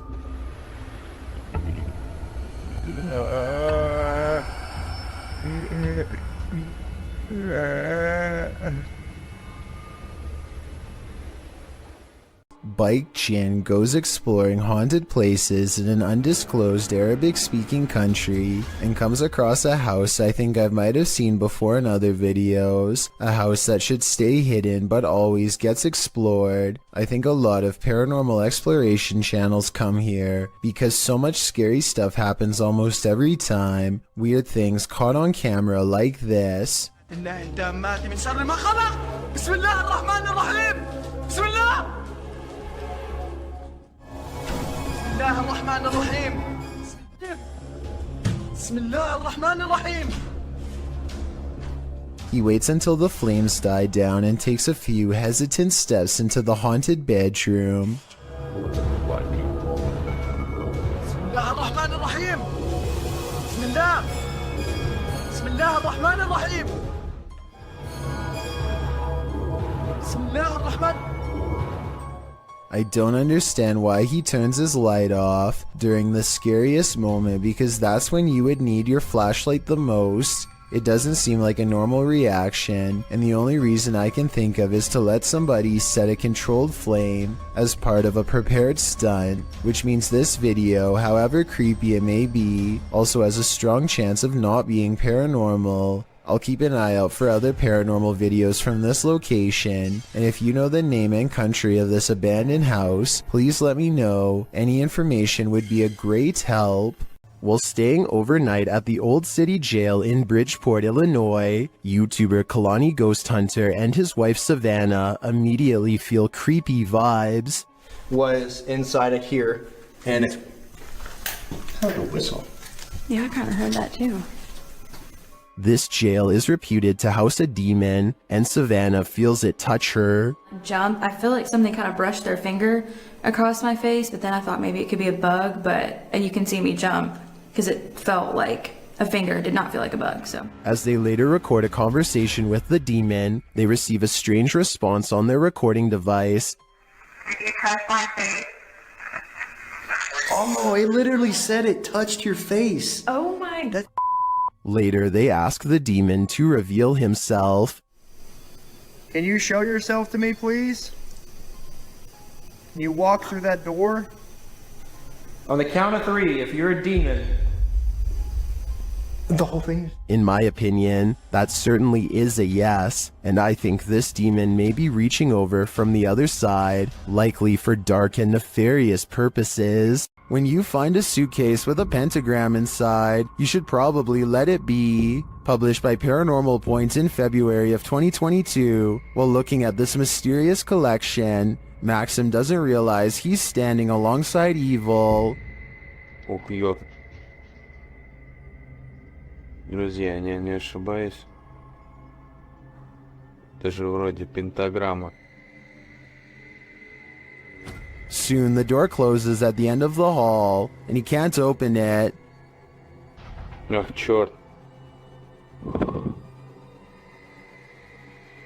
Bike Chin goes exploring haunted places in an undisclosed Arabic-speaking country and comes across a house I think I might have seen before in other videos. A house that should stay hidden but always gets explored. I think a lot of paranormal exploration channels come here because so much scary stuff happens almost every time. Weird things caught on camera like this. الله الرحمن الرحيم بسم الله الرحمن الرحيم. He waits until the flames die down and takes a few hesitant steps into the haunted bedroom. بسم الله الرحمن الرحيم. بسم الله بسم الله الرحمن الرحيم. بسم الله الرحمن. I don't understand why he turns his light off during the scariest moment, because that's when you would need your flashlight the most. It doesn't seem like a normal reaction, and the only reason I can think of is to let somebody set a controlled flame as part of a prepared stunt, which means this video, however creepy it may be, also has a strong chance of not being paranormal. I'll keep an eye out for other paranormal videos from this location, and if you know the name and country of this abandoned house, please let me know. Any information would be a great help. While staying overnight at the Old City Jail in Bridgeport, Illinois, YouTuber Kalani Ghost Hunter and his wife Savannah immediately feel creepy vibes. Was inside of here, and it's heard a whistle. Yeah, I kind of heard that too. This jail is reputed to house a demon, and Savannah feels it touch her. Jump. I feel like something kind of brushed their finger across my face, but then I thought maybe it could be a bug, and you can see me jump because it felt like a finger. It did not feel like a bug, so. As they later record a conversation with the demon, they receive a strange response on their recording device. Oh, it literally said it touched your face. Oh my god. Later, they ask the demon to reveal himself. Can you show yourself to me, please? Can you walk through that door? On the count of 3, if you're a demon. The whole thing? In my opinion, that certainly is a yes, and I think this demon may be reaching over from the other side, likely for dark and nefarious purposes. When you find a suitcase with a pentagram inside, you should probably let it be. Published by Paranormal Points in February of 2022, while looking at this mysterious collection, Maxim doesn't realize he's standing alongside evil. Убьет. Друзья, я не ошибаюсь. Это же вроде пентаграмма. Soon the door closes at the end of the hall, and he can't open it. Ах, черт.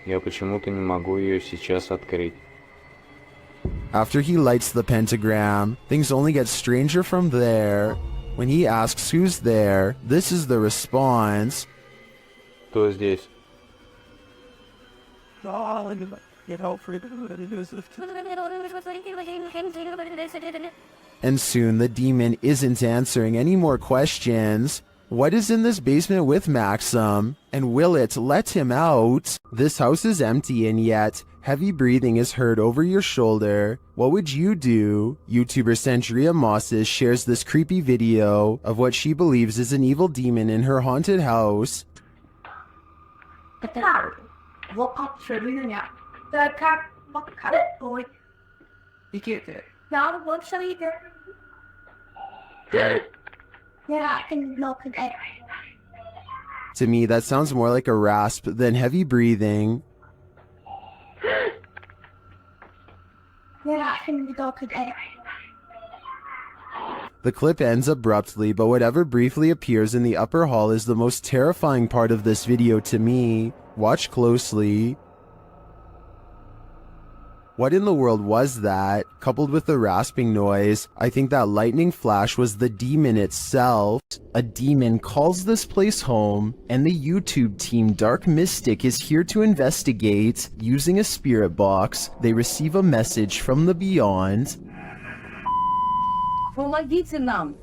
Я почему-то не могу ее сейчас открыть. After he lights the pentagram, things only get stranger from there. When he asks who's there, this is the response. Кто здесь? And soon the demon isn't answering any more questions. What is in this basement with Maxim? And will it let him out? This house is empty, and yet heavy breathing is heard over your shoulder. What would you do? YouTuber Centuria Mosses shares this creepy video of what she believes is an evil demon in her haunted house. To me, that sounds more like a rasp than heavy breathing. The clip ends abruptly, but whatever briefly appears in the upper hall is the most terrifying part of this video to me. Watch closely. What in the world was that? Coupled with the rasping noise, I think that lightning flash was the demon itself. A demon calls this place home, and the YouTube team Dark Mystic is here to investigate. Using a spirit box, they receive a message from the beyond. Помогите нам.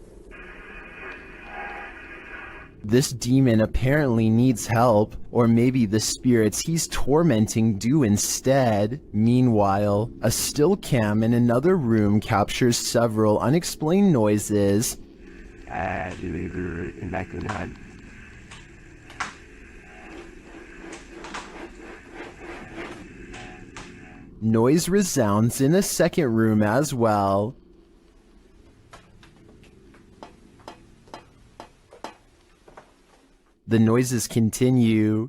This demon apparently needs help, or maybe the spirits he's tormenting do instead. Meanwhile, a still cam in another room captures several unexplained noises. Noise resounds in a second room as well. The noises continue.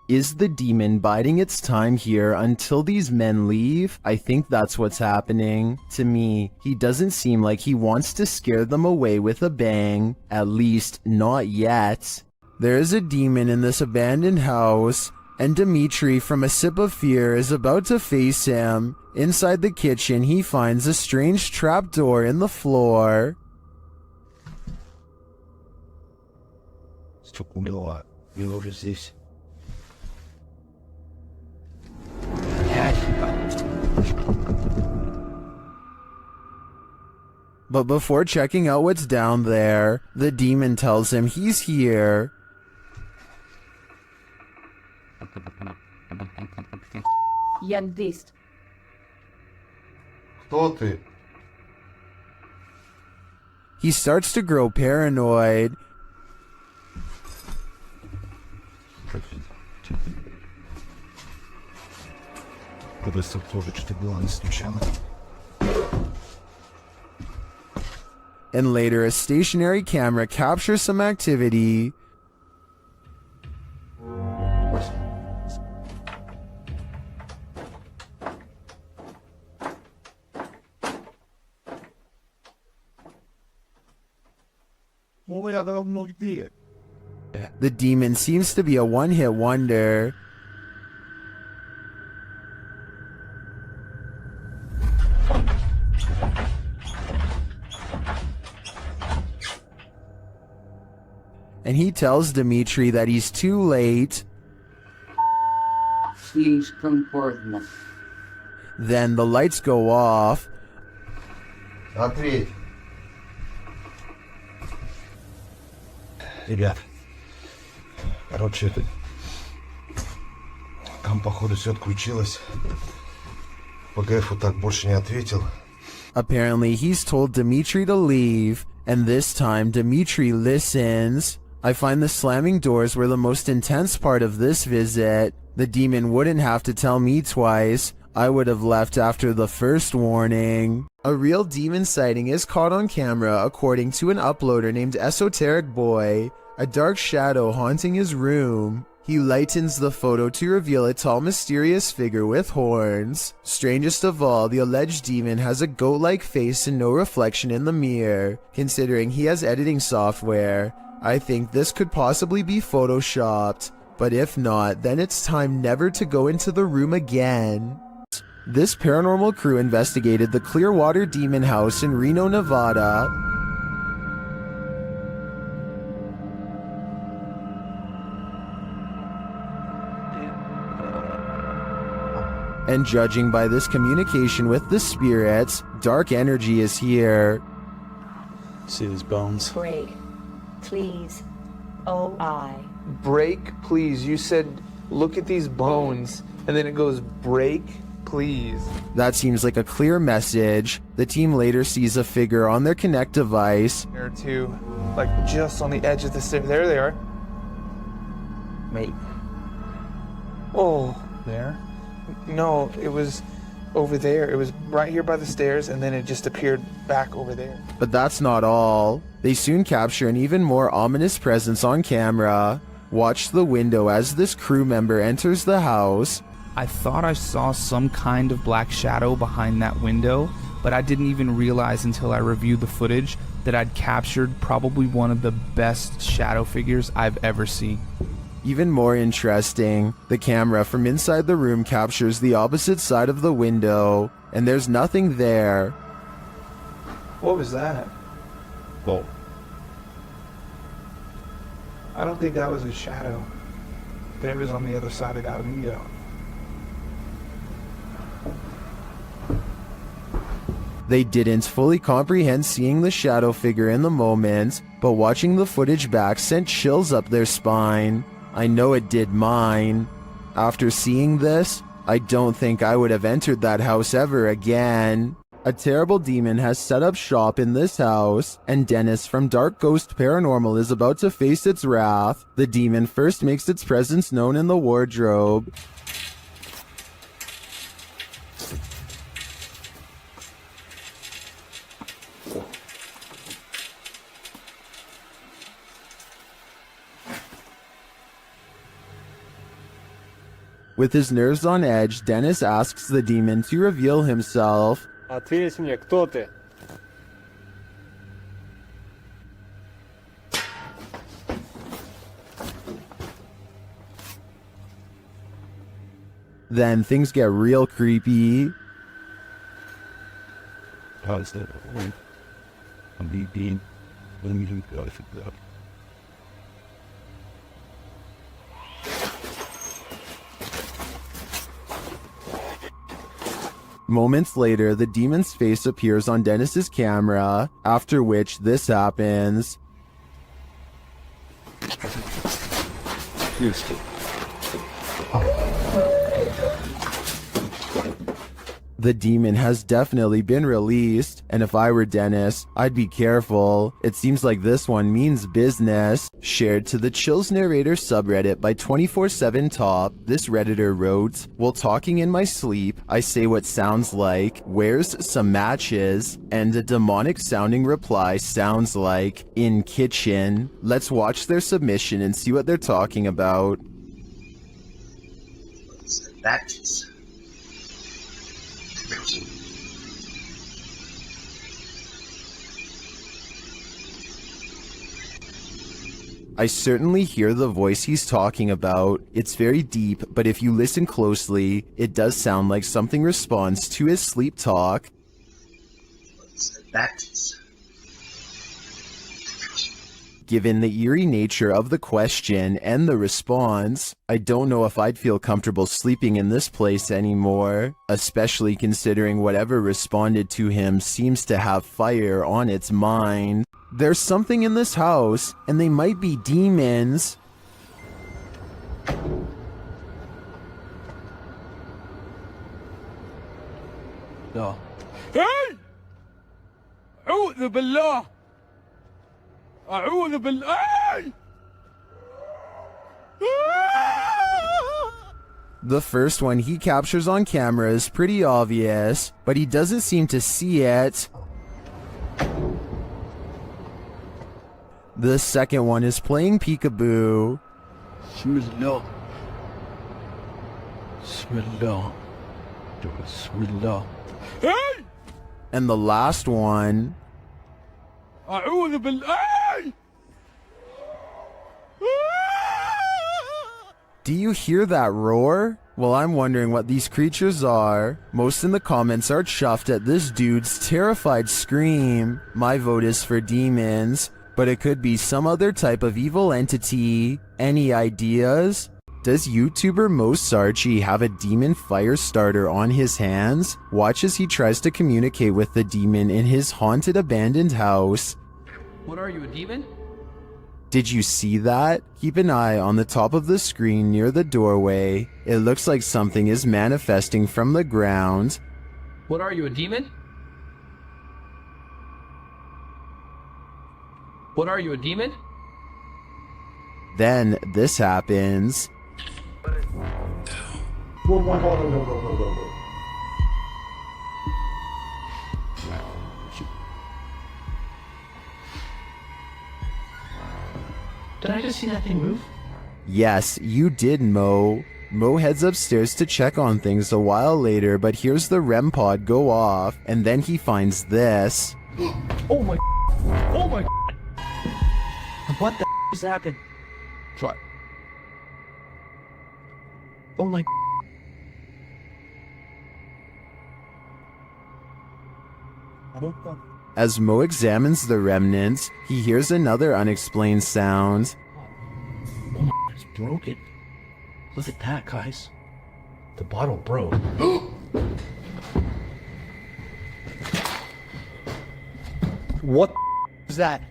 Is the demon biding its time here until these men leave? I think that's what's happening. To me, he doesn't seem like he wants to scare them away with a bang. At least, not yet. There is a demon in this abandoned house, and Dimitri, from a sip of fear, is about to face him. Inside the kitchen, he finds a strange trapdoor in the floor. But before checking out what's down there, the demon tells him he's here. Ядист. Кто ты? He starts to grow paranoid. And later, a stationary camera captures some activity. The demon seems to be a one-hit wonder. And he tells Dimitri that he's too late. Please come forth. Then the lights go off. Ответь. Ребят, короче, там, походу, все отключилось. ПГФ так больше не ответил. Apparently, he's told Dimitri to leave, and this time Dimitri listens. I find the slamming doors were the most intense part of this visit. The demon wouldn't have to tell me twice. I would have left after the first warning. A real demon sighting is caught on camera according to an uploader named Esoteric Boy. A dark shadow haunting his room. He lightens the photo to reveal a tall, mysterious figure with horns. Strangest of all, the alleged demon has a goat-like face and no reflection in the mirror. Considering he has editing software, I think this could possibly be photoshopped. But if not, then it's time never to go into the room again. This paranormal crew investigated the Clearwater Demon House in Reno, Nevada. And judging by this communication with the spirits, dark energy is here. See his bones? Break. Please. Oh, I. Break, please. You said, look at these bones. And then it goes, break, please. That seems like a clear message. The team later sees a figure on their Connect device. There are two, like just on the edge of the stairs. There they are. Mate. Oh. There? No, it was over there. It was right here by the stairs, and then it just appeared back over there. But that's not all. They soon capture an even more ominous presence on camera. Watch the window as this crew member enters the house. I thought I saw some kind of black shadow behind that window, but I didn't even realize until I reviewed the footage that I'd captured probably one of the best shadow figures I've ever seen. Even more interesting, the camera from inside the room captures the opposite side of the window, and there's nothing there. What was that? Well, I don't think that was a shadow. That was on the other side of that window. They didn't fully comprehend seeing the shadow figure in the moment, but watching the footage back sent chills up their spine. I know it did mine. After seeing this, I don't think I would have entered that house ever again. A terrible demon has set up shop in this house, and Dennis from Dark Ghost Paranormal is about to face its wrath. The demon first makes its presence known in the wardrobe. With his nerves on edge, Dennis asks the demon to reveal himself. Ответь мне, кто ты? Then things get real creepy. How's that? I'm being. Let me do that. Moments later, the demon's face appears on Dennis's camera, after which this happens. The demon has definitely been released, and if I were Dennis, I'd be careful. It seems like this one means business. Shared to the Chills Narrator subreddit by 24/7 Top, this redditor wrote, "While talking in my sleep, I say what sounds like, where's some matches? And a demonic sounding reply sounds like, in kitchen. Let's watch their submission and see what they're talking about." Matches. I certainly hear the voice he's talking about. It's very deep, but if you listen closely, it does sound like something responds to his sleep talk. Matches. Given the eerie nature of the question and the response, I don't know if I'd feel comfortable sleeping in this place anymore, especially considering whatever responded to him seems to have fire on its mind. There's something in this house, and they might be demons. لا هاي أعوذ بالله أعوذ بالله The first one he captures on camera is pretty obvious, but he doesn't seem to see it. The second one is playing peekaboo. Bismillah. Bismillah. Bismillah. Hey! And the last one... أعوذ بالله. Do you hear that roar? Well, I'm wondering what these creatures are. Most in the comments are chuffed at this dude's terrified scream. My vote is for demons, but it could be some other type of evil entity. Any ideas? Does YouTuber Mo Sarchi have a demon fire starter on his hands? Watch as he tries to communicate with the demon in his haunted abandoned house. What are you, a demon? Did you see that? Keep an eye on the top of the screen near the doorway. It looks like something is manifesting from the ground. What are you, a demon? What are you, a demon? Then this happens. Did I just see that thing move? Yes, you did, Mo. Mo heads upstairs to check on things a while later, but hears the REM pod go off, and then he finds this. Oh my. Oh my. What the just happened? Try. Oh my. As Mo examines the remnants, he hears another unexplained sound. Oh my, it's broken. Look at that, guys. The bottle broke. What is that?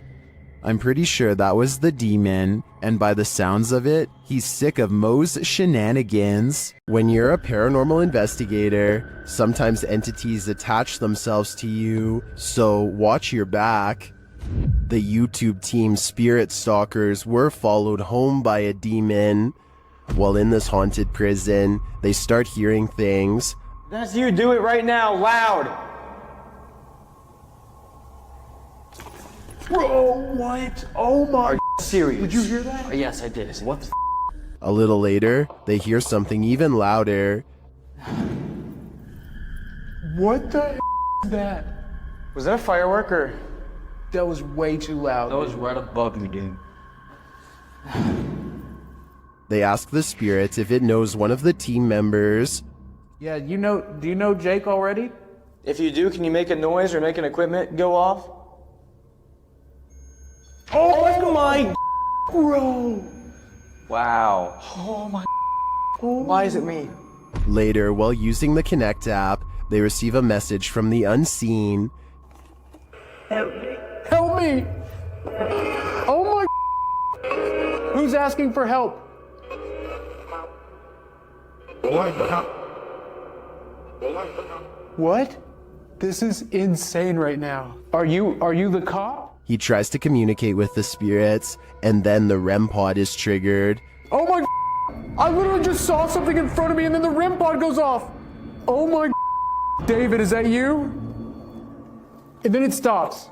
I'm pretty sure that was the demon, and by the sounds of it, he's sick of Mo's shenanigans. When you're a paranormal investigator, sometimes entities attach themselves to you, so watch your back. The YouTube team Spirit Stalkers were followed home by a demon. While in this haunted prison, they start hearing things. That's you, do it right now, loud! Bro, what? Oh my. Are you serious? Did you hear that? Oh, yes, I did. What the A little later, they hear something even louder. What the is that? Was that a firework or? That was way too loud. That was right above me, dude. They ask the spirit if it knows one of the team members. Yeah, do you know Jake already? If you do, can you make a noise or make an equipment go off? Oh my bro! Wow. Oh my. Why is it me? Later, while using the Connect app, they receive a message from the unseen. Help me! Oh my. Who's asking for help? What? This is insane right now. Are you the cop? He tries to communicate with the spirits, and then the REM pod is triggered. Oh my. I literally just saw something in front of me and then the REM pod goes off. Oh my. David, is that you? And then it stops.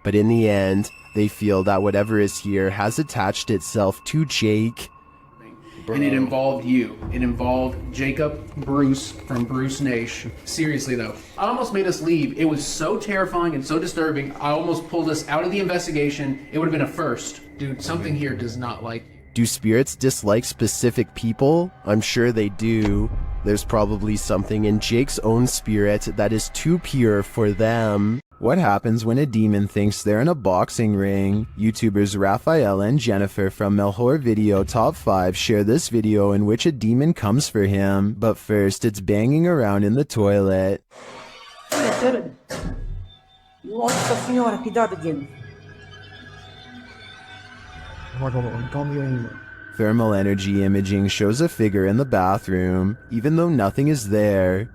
But in the end, they feel that whatever is here has attached itself to Jake. And it involved you. It involved Jacob Bruce from Bruce Nation. Seriously though, I almost made us leave. It was so terrifying and so disturbing. I almost pulled us out of the investigation. It would have been a first. Dude, something here does not like you. Do spirits dislike specific people? I'm sure they do. There's probably something in Jake's own spirit that is too pure for them. What happens when a demon thinks they're in a boxing ring? YouTubers Raphael and Jennifer from Melhor Video Top 5 share this video in which a demon comes for him, but first it's banging around in the toilet. Nossa senhora, cuidado, Jimmy. Thermal energy imaging shows a figure in the bathroom, even though nothing is there.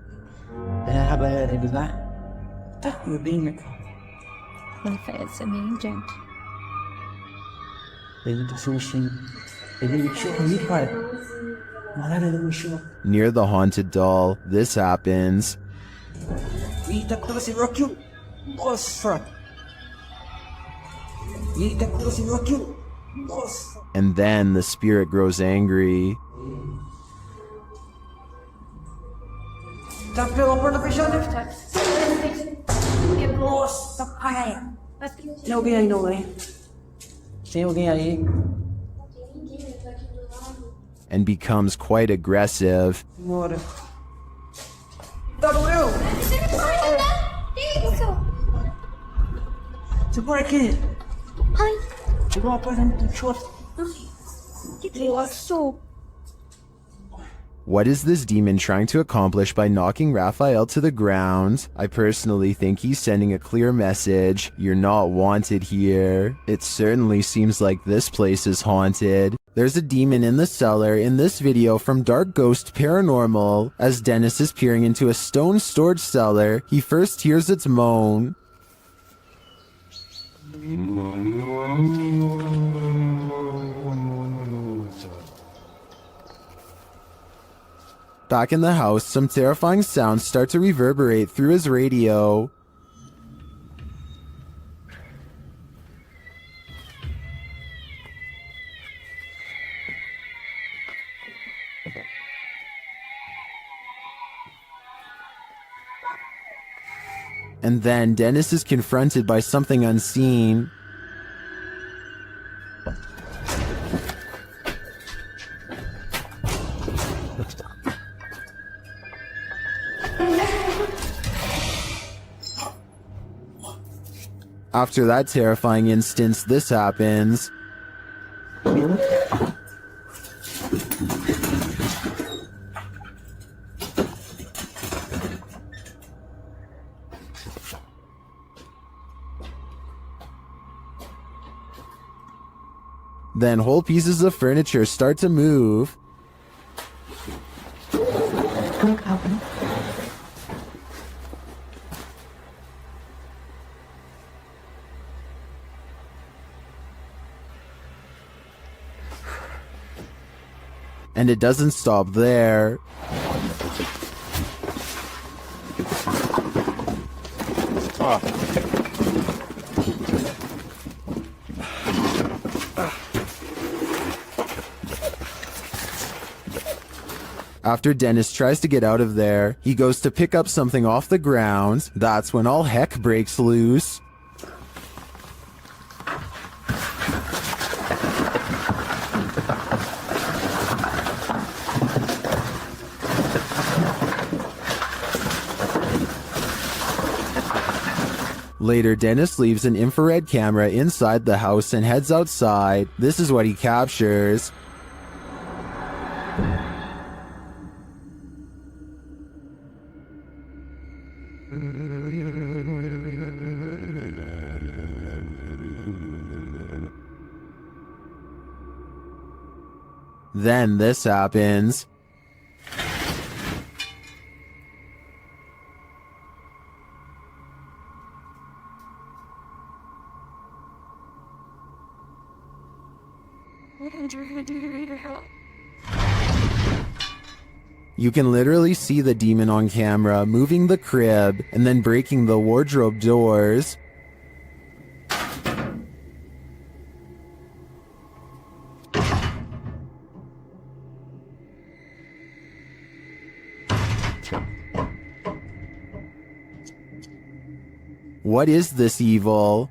Near the haunted doll, this happens. And then the spirit grows angry. Tem alguém aí não, hein? Tem alguém aí? And becomes quite aggressive. Bora. Tá doeu? Segura aqui. Ai. Chegou uma coisa muito chata. Que negócio. What is this demon trying to accomplish by knocking Raphael to the ground? I personally think he's sending a clear message. You're not wanted here. It certainly seems like this place is haunted. There's a demon in the cellar in this video from Dark Ghost Paranormal. As Dennis is peering into a stone storage cellar, he first hears its moan. Back in the house, some terrifying sounds start to reverberate through his radio. And then Dennis is confronted by something unseen. After that terrifying instance, this happens. Then whole pieces of furniture start to move. And it doesn't stop there. After Dennis tries to get out of there, he goes to pick up something off the ground. That's when all heck breaks loose. Later, Dennis leaves an infrared camera inside the house and heads outside. This is what he captures. Then this happens. You can literally see the demon on camera moving the crib and then breaking the wardrobe doors. What is this evil?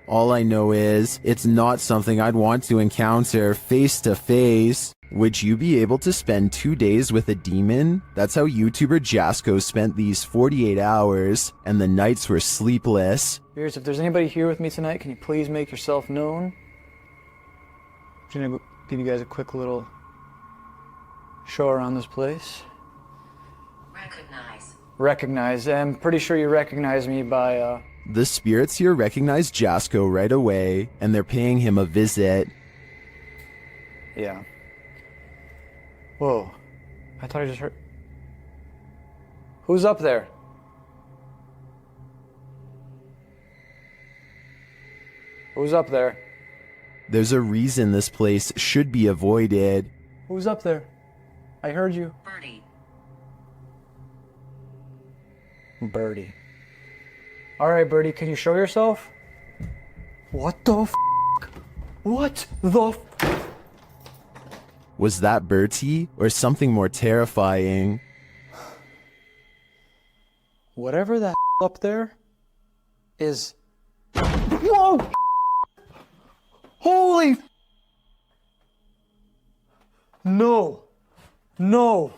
All I know is, it's not something I'd want to encounter face to face. Would you be able to spend 2 days with a demon? That's how YouTuber Jasko spent these 48 hours, and the nights were sleepless. Here's, if there's anybody here with me tonight, can you please make yourself known? I'm gonna give you guys a quick little show around this place. Recognize. I'm pretty sure you recognize me by, The spirits here recognize Jasko right away, and they're paying him a visit. Yeah. Whoa. I thought I just heard... Who's up there? Who's up there? There's a reason this place should be avoided. Who's up there? I heard you. Bertie. Alright, Bertie, can you show yourself? What the f***? What the f***? Was that Bertie, or something more terrifying? Whatever that up there is... Whoa! Holy f***! No. No.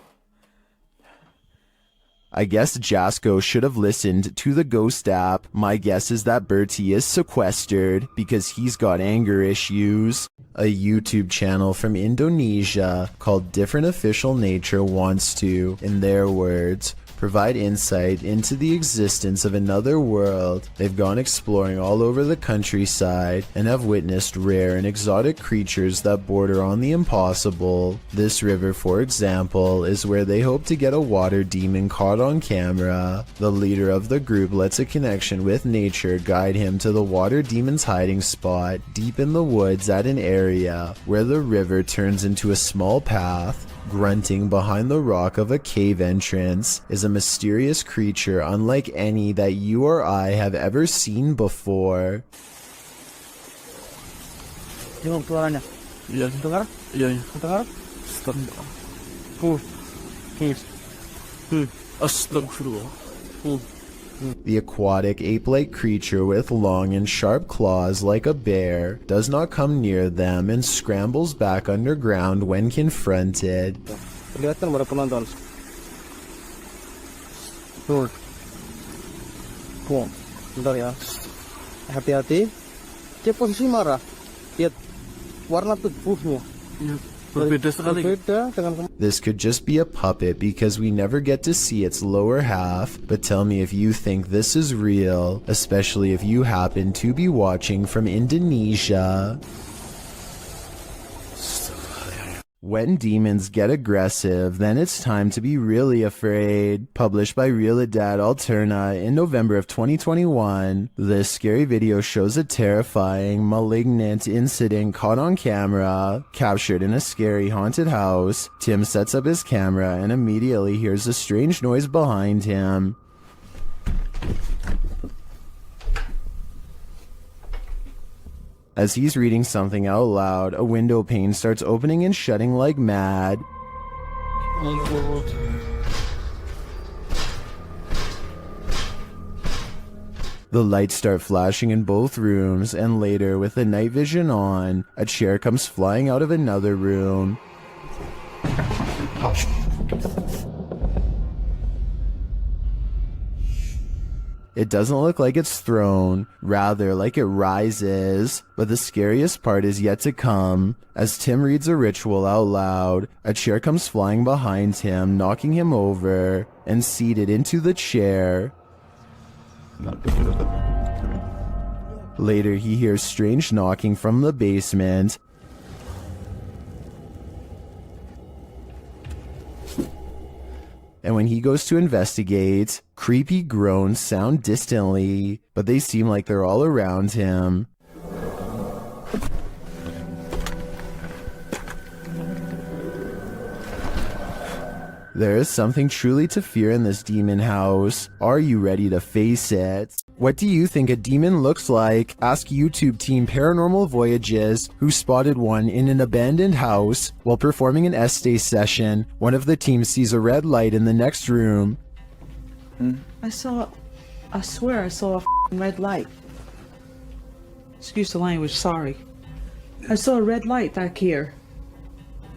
I guess Jasko should have listened to the ghost app. My guess is that Bertie is sequestered because he's got anger issues. A YouTube channel from Indonesia called Different Official Nature wants to, in their words, provide insight into the existence of another world. They've gone exploring all over the countryside and have witnessed rare and exotic creatures that border on the impossible. This river, for example, is where they hope to get a water demon caught on camera. The leader of the group lets a connection with nature guide him to the water demon's hiding spot deep in the woods at an area where the river turns into a small path. Grunting behind the rock of a cave entrance is a mysterious creature unlike any that you or I have ever seen before. Tengok suaranya. Iya, dengar? Iya, iya. Dengar? Astagfirullah. The aquatic ape-like creature with long and sharp claws like a bear does not come near them and scrambles back underground when confronted. Kelihatan para penonton. Tuh. Bentar ya. Hati-hati. Dia posisi marah. Lihat warna tubuhnya. This could just be a puppet because we never get to see its lower half, but tell me if you think this is real, especially if you happen to be watching from Indonesia. When demons get aggressive, then it's time to be really afraid. Published by Realidad Alterna in November of 2021, this scary video shows a terrifying, malignant incident caught on camera, captured in a scary haunted house. Tim sets up his camera and immediately hears a strange noise behind him. As he's reading something out loud, a window pane starts opening and shutting like mad. The lights start flashing in both rooms, and later, with the night vision on, a chair comes flying out of another room. It doesn't look like it's thrown, rather like it rises. But the scariest part is yet to come. As Tim reads a ritual out loud, a chair comes flying behind him, knocking him over, and seated into the chair. Later, he hears strange knocking from the basement. And when he goes to investigate, creepy groans sound distantly, but they seem like they're all around him. There is something truly to fear in this demon house. Are you ready to face it? What do you think a demon looks like? Ask YouTube team Paranormal Voyages, who spotted one in an abandoned house. While performing an essay session, one of the team sees a red light in the next room. I swear I saw a f***ing red light. Excuse the language, sorry. I saw a red light back here.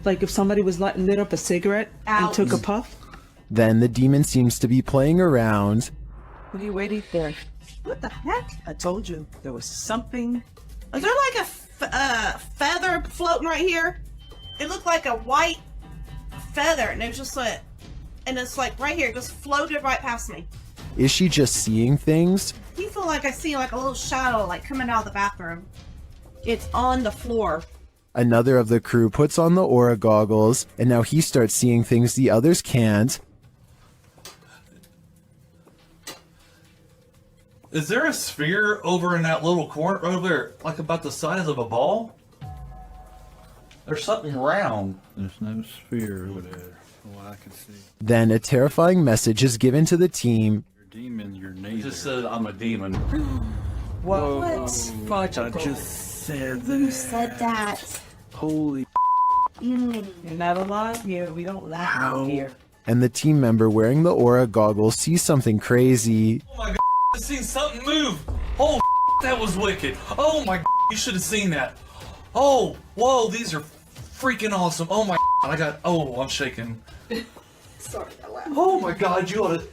Like if somebody was lit up a cigarette and took a puff. Then the demon seems to be playing around. What are you waiting for? What the heck? I told you there was something. Is there like a feather floating right here? It looked like a white feather, and it was just like, and it's like right here, just floated right past me. Is she just seeing things? You feel like I see like a little shadow like coming out of the bathroom. It's on the floor. Another of the crew puts on the aura goggles, and now he starts seeing things the others can't. Is there a sphere over in that little corner over there, like about the size of a ball? There's something round. There's no sphere over there, from what I can see. Then a terrifying message is given to the team. You're a demon, you're It neither. just said I'm a demon. What? Fudge, I just said that. Who said that? Holy You're not alive here. We don't laugh out here. And the team member wearing the aura goggles sees something crazy. Oh my god, I seen something move. Oh, that was wicked. Oh my god, you should have seen that. Oh, whoa, these are freaking awesome. Oh my god, I'm shaking. Sorry, I laughed. Oh my god, you ought to.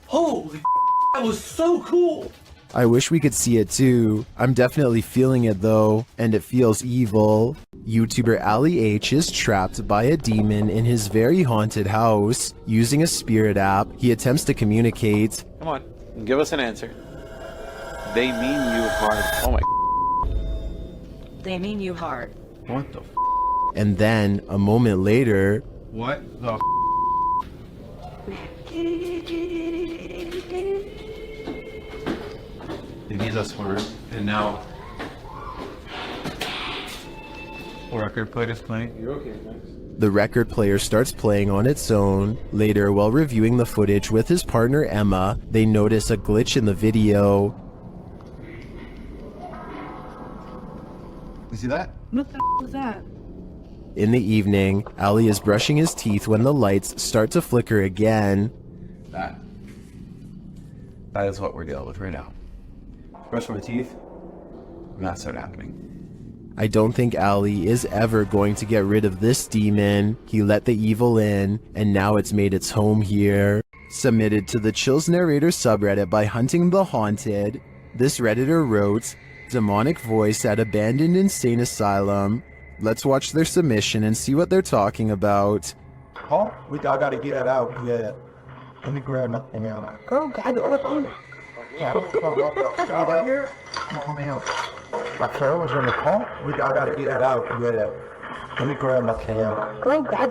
Holy that was so cool. I wish we could see it too. I'm definitely feeling it though, and it feels evil. YouTuber Ali H is trapped by a demon in his very haunted house. Using a spirit app, he attempts to communicate. Come on, give us an answer. They mean you hard. Oh my. They mean you hard. What the f? And then, a moment later, What the f? They need us for it, and now record player is playing. You're okay, thanks. the record player starts playing on its own. Later, while reviewing the footage with his partner Emma, they notice a glitch in the video. You see that? What the f was that? In the evening, Ali is brushing his teeth when the lights start to flicker again. That is what we're dealing with right now. Brush my teeth, and that started happening. I don't think Ali is ever going to get rid of this demon. He let the evil in, and now it's made its home here. Submitted to the Chills Narrator subreddit by Hunting the Haunted, this redditor wrote, "Demonic voice at abandoned insane asylum." Let's watch their submission and see what they're talking about. Oh, I gotta get it out. Yeah. Let me grab nothing out. Oh, God. Yeah, right here. Oh, man. My car was in the car. I gotta get it out. Yeah. Let me grab nothing out. Oh, God.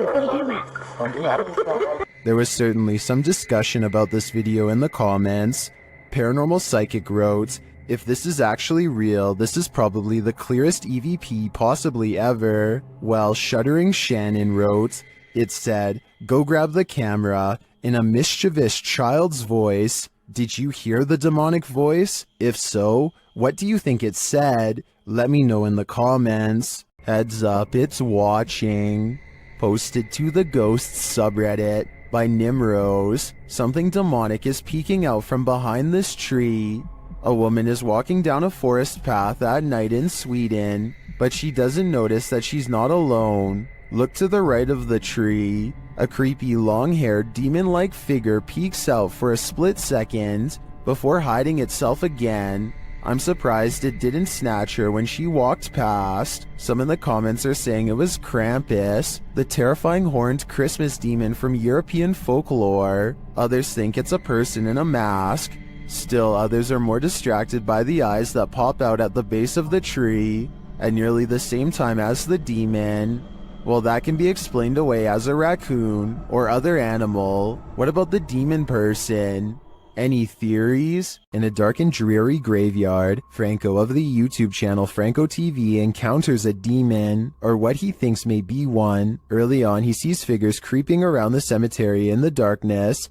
There was certainly some discussion about this video in the comments. Paranormal Psychic wrote, "If this is actually real, this is probably the clearest EVP possibly ever." While Shuddering Shannon wrote, it said, "Go grab the camera," in a mischievous child's voice. Did you hear the demonic voice? If so, what do you think it said? Let me know in the comments. Heads up, it's watching. Posted to the Ghosts subreddit by Nimrose. Something demonic is peeking out from behind this tree. A woman is walking down a forest path at night in Sweden, but she doesn't notice that she's not alone. Look to the right of the tree. A creepy long-haired demon-like figure peeks out for a split second before hiding itself again. I'm surprised it didn't snatch her when she walked past. Some in the comments are saying it was Krampus, the terrifying horned Christmas demon from European folklore. Others think it's a person in a mask. Still, others are more distracted by the eyes that pop out at the base of the tree at nearly the same time as the demon. Well, that can be explained away as a raccoon or other animal. What about the demon person? Any theories? In a dark and dreary graveyard, Franco of the YouTube channel Franco TV encounters a demon, or what he thinks may be one. Early on, he sees figures creeping around the cemetery in the darkness.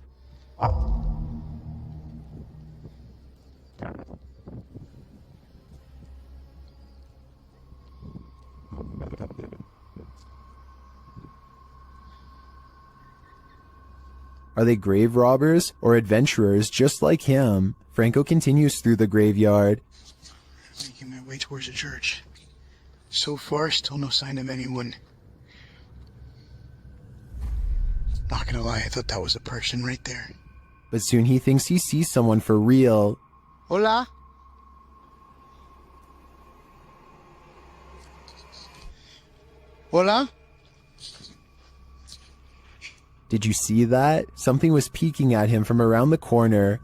Are they grave robbers or adventurers just like him? Franco continues through the graveyard. Making my way towards the church. So far, still no sign of anyone. Not gonna lie, I thought that was a person right there. But soon he thinks he sees someone for real. Hola? Hola? Did you see that? Something was peeking at him from around the corner.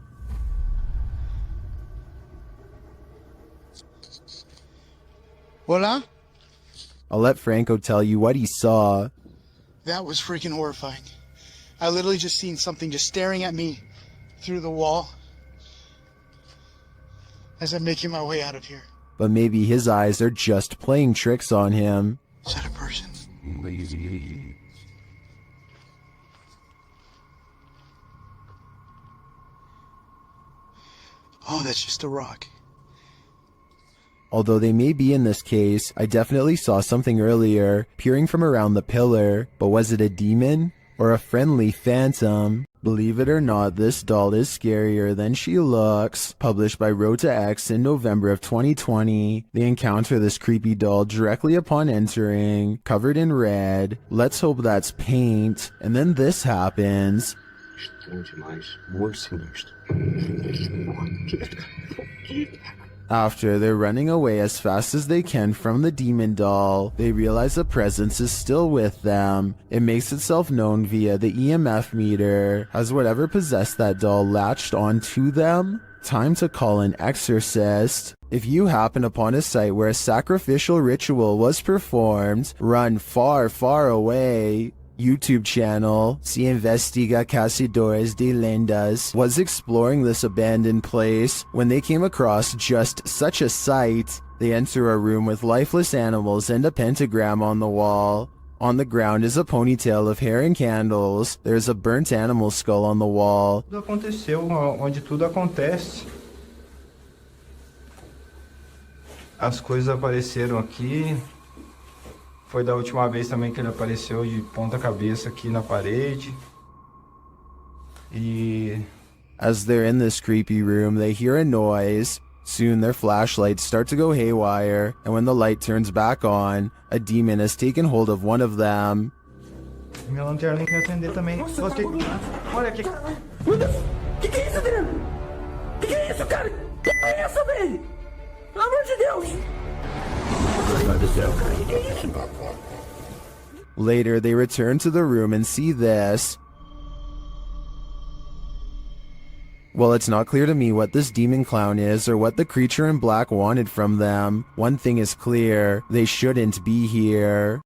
Hola? I'll let Franco tell you what he saw. That was freaking horrifying. I literally just seen something just staring at me through the wall as I'm making my way out of here. But maybe his eyes are just playing tricks on him. Is that a person? Oh, that's just a rock. Although they may be in this case, I definitely saw something earlier, peering from around the pillar. But was it a demon? Or a friendly phantom? Believe it or not, this doll is scarier than she looks. Published by Road to X in November of 2020. They encounter this creepy doll directly upon entering, covered in red. Let's hope that's paint. And then this happens. After they're running away as fast as they can from the demon doll, they realize a presence is still with them. It makes itself known via the EMF meter. Has whatever possessed that doll latched onto them? Time to call an exorcist. If you happen upon a site where a sacrificial ritual was performed, run far, far away. YouTube channel, Se Investiga Cazadores de Lendas, was exploring this abandoned place when they came across just such a sight. They enter a room with lifeless animals and a pentagram on the wall. On the ground is a ponytail of hair and candles. There's a burnt animal skull on the wall. Tudo aconteceu onde tudo acontece. As coisas apareceram aqui. Foi da última vez também que ele apareceu de ponta cabeça aqui na parede. E as they're in this creepy room, they hear a noise. Soon their flashlights start to go haywire, and when the light turns back on, a demon has taken hold of one of them. minha lanterna quer acender também. Nossa, Olha aqui. Meu Deus! Que é isso, Adriano? Que é isso, cara? Que é essa, velho? Pelo amor de Deus! Later, they return to the room and see this. Well, it's not clear to me what this demon clown is or what the creature in black wanted from them. One thing is clear, they shouldn't be here.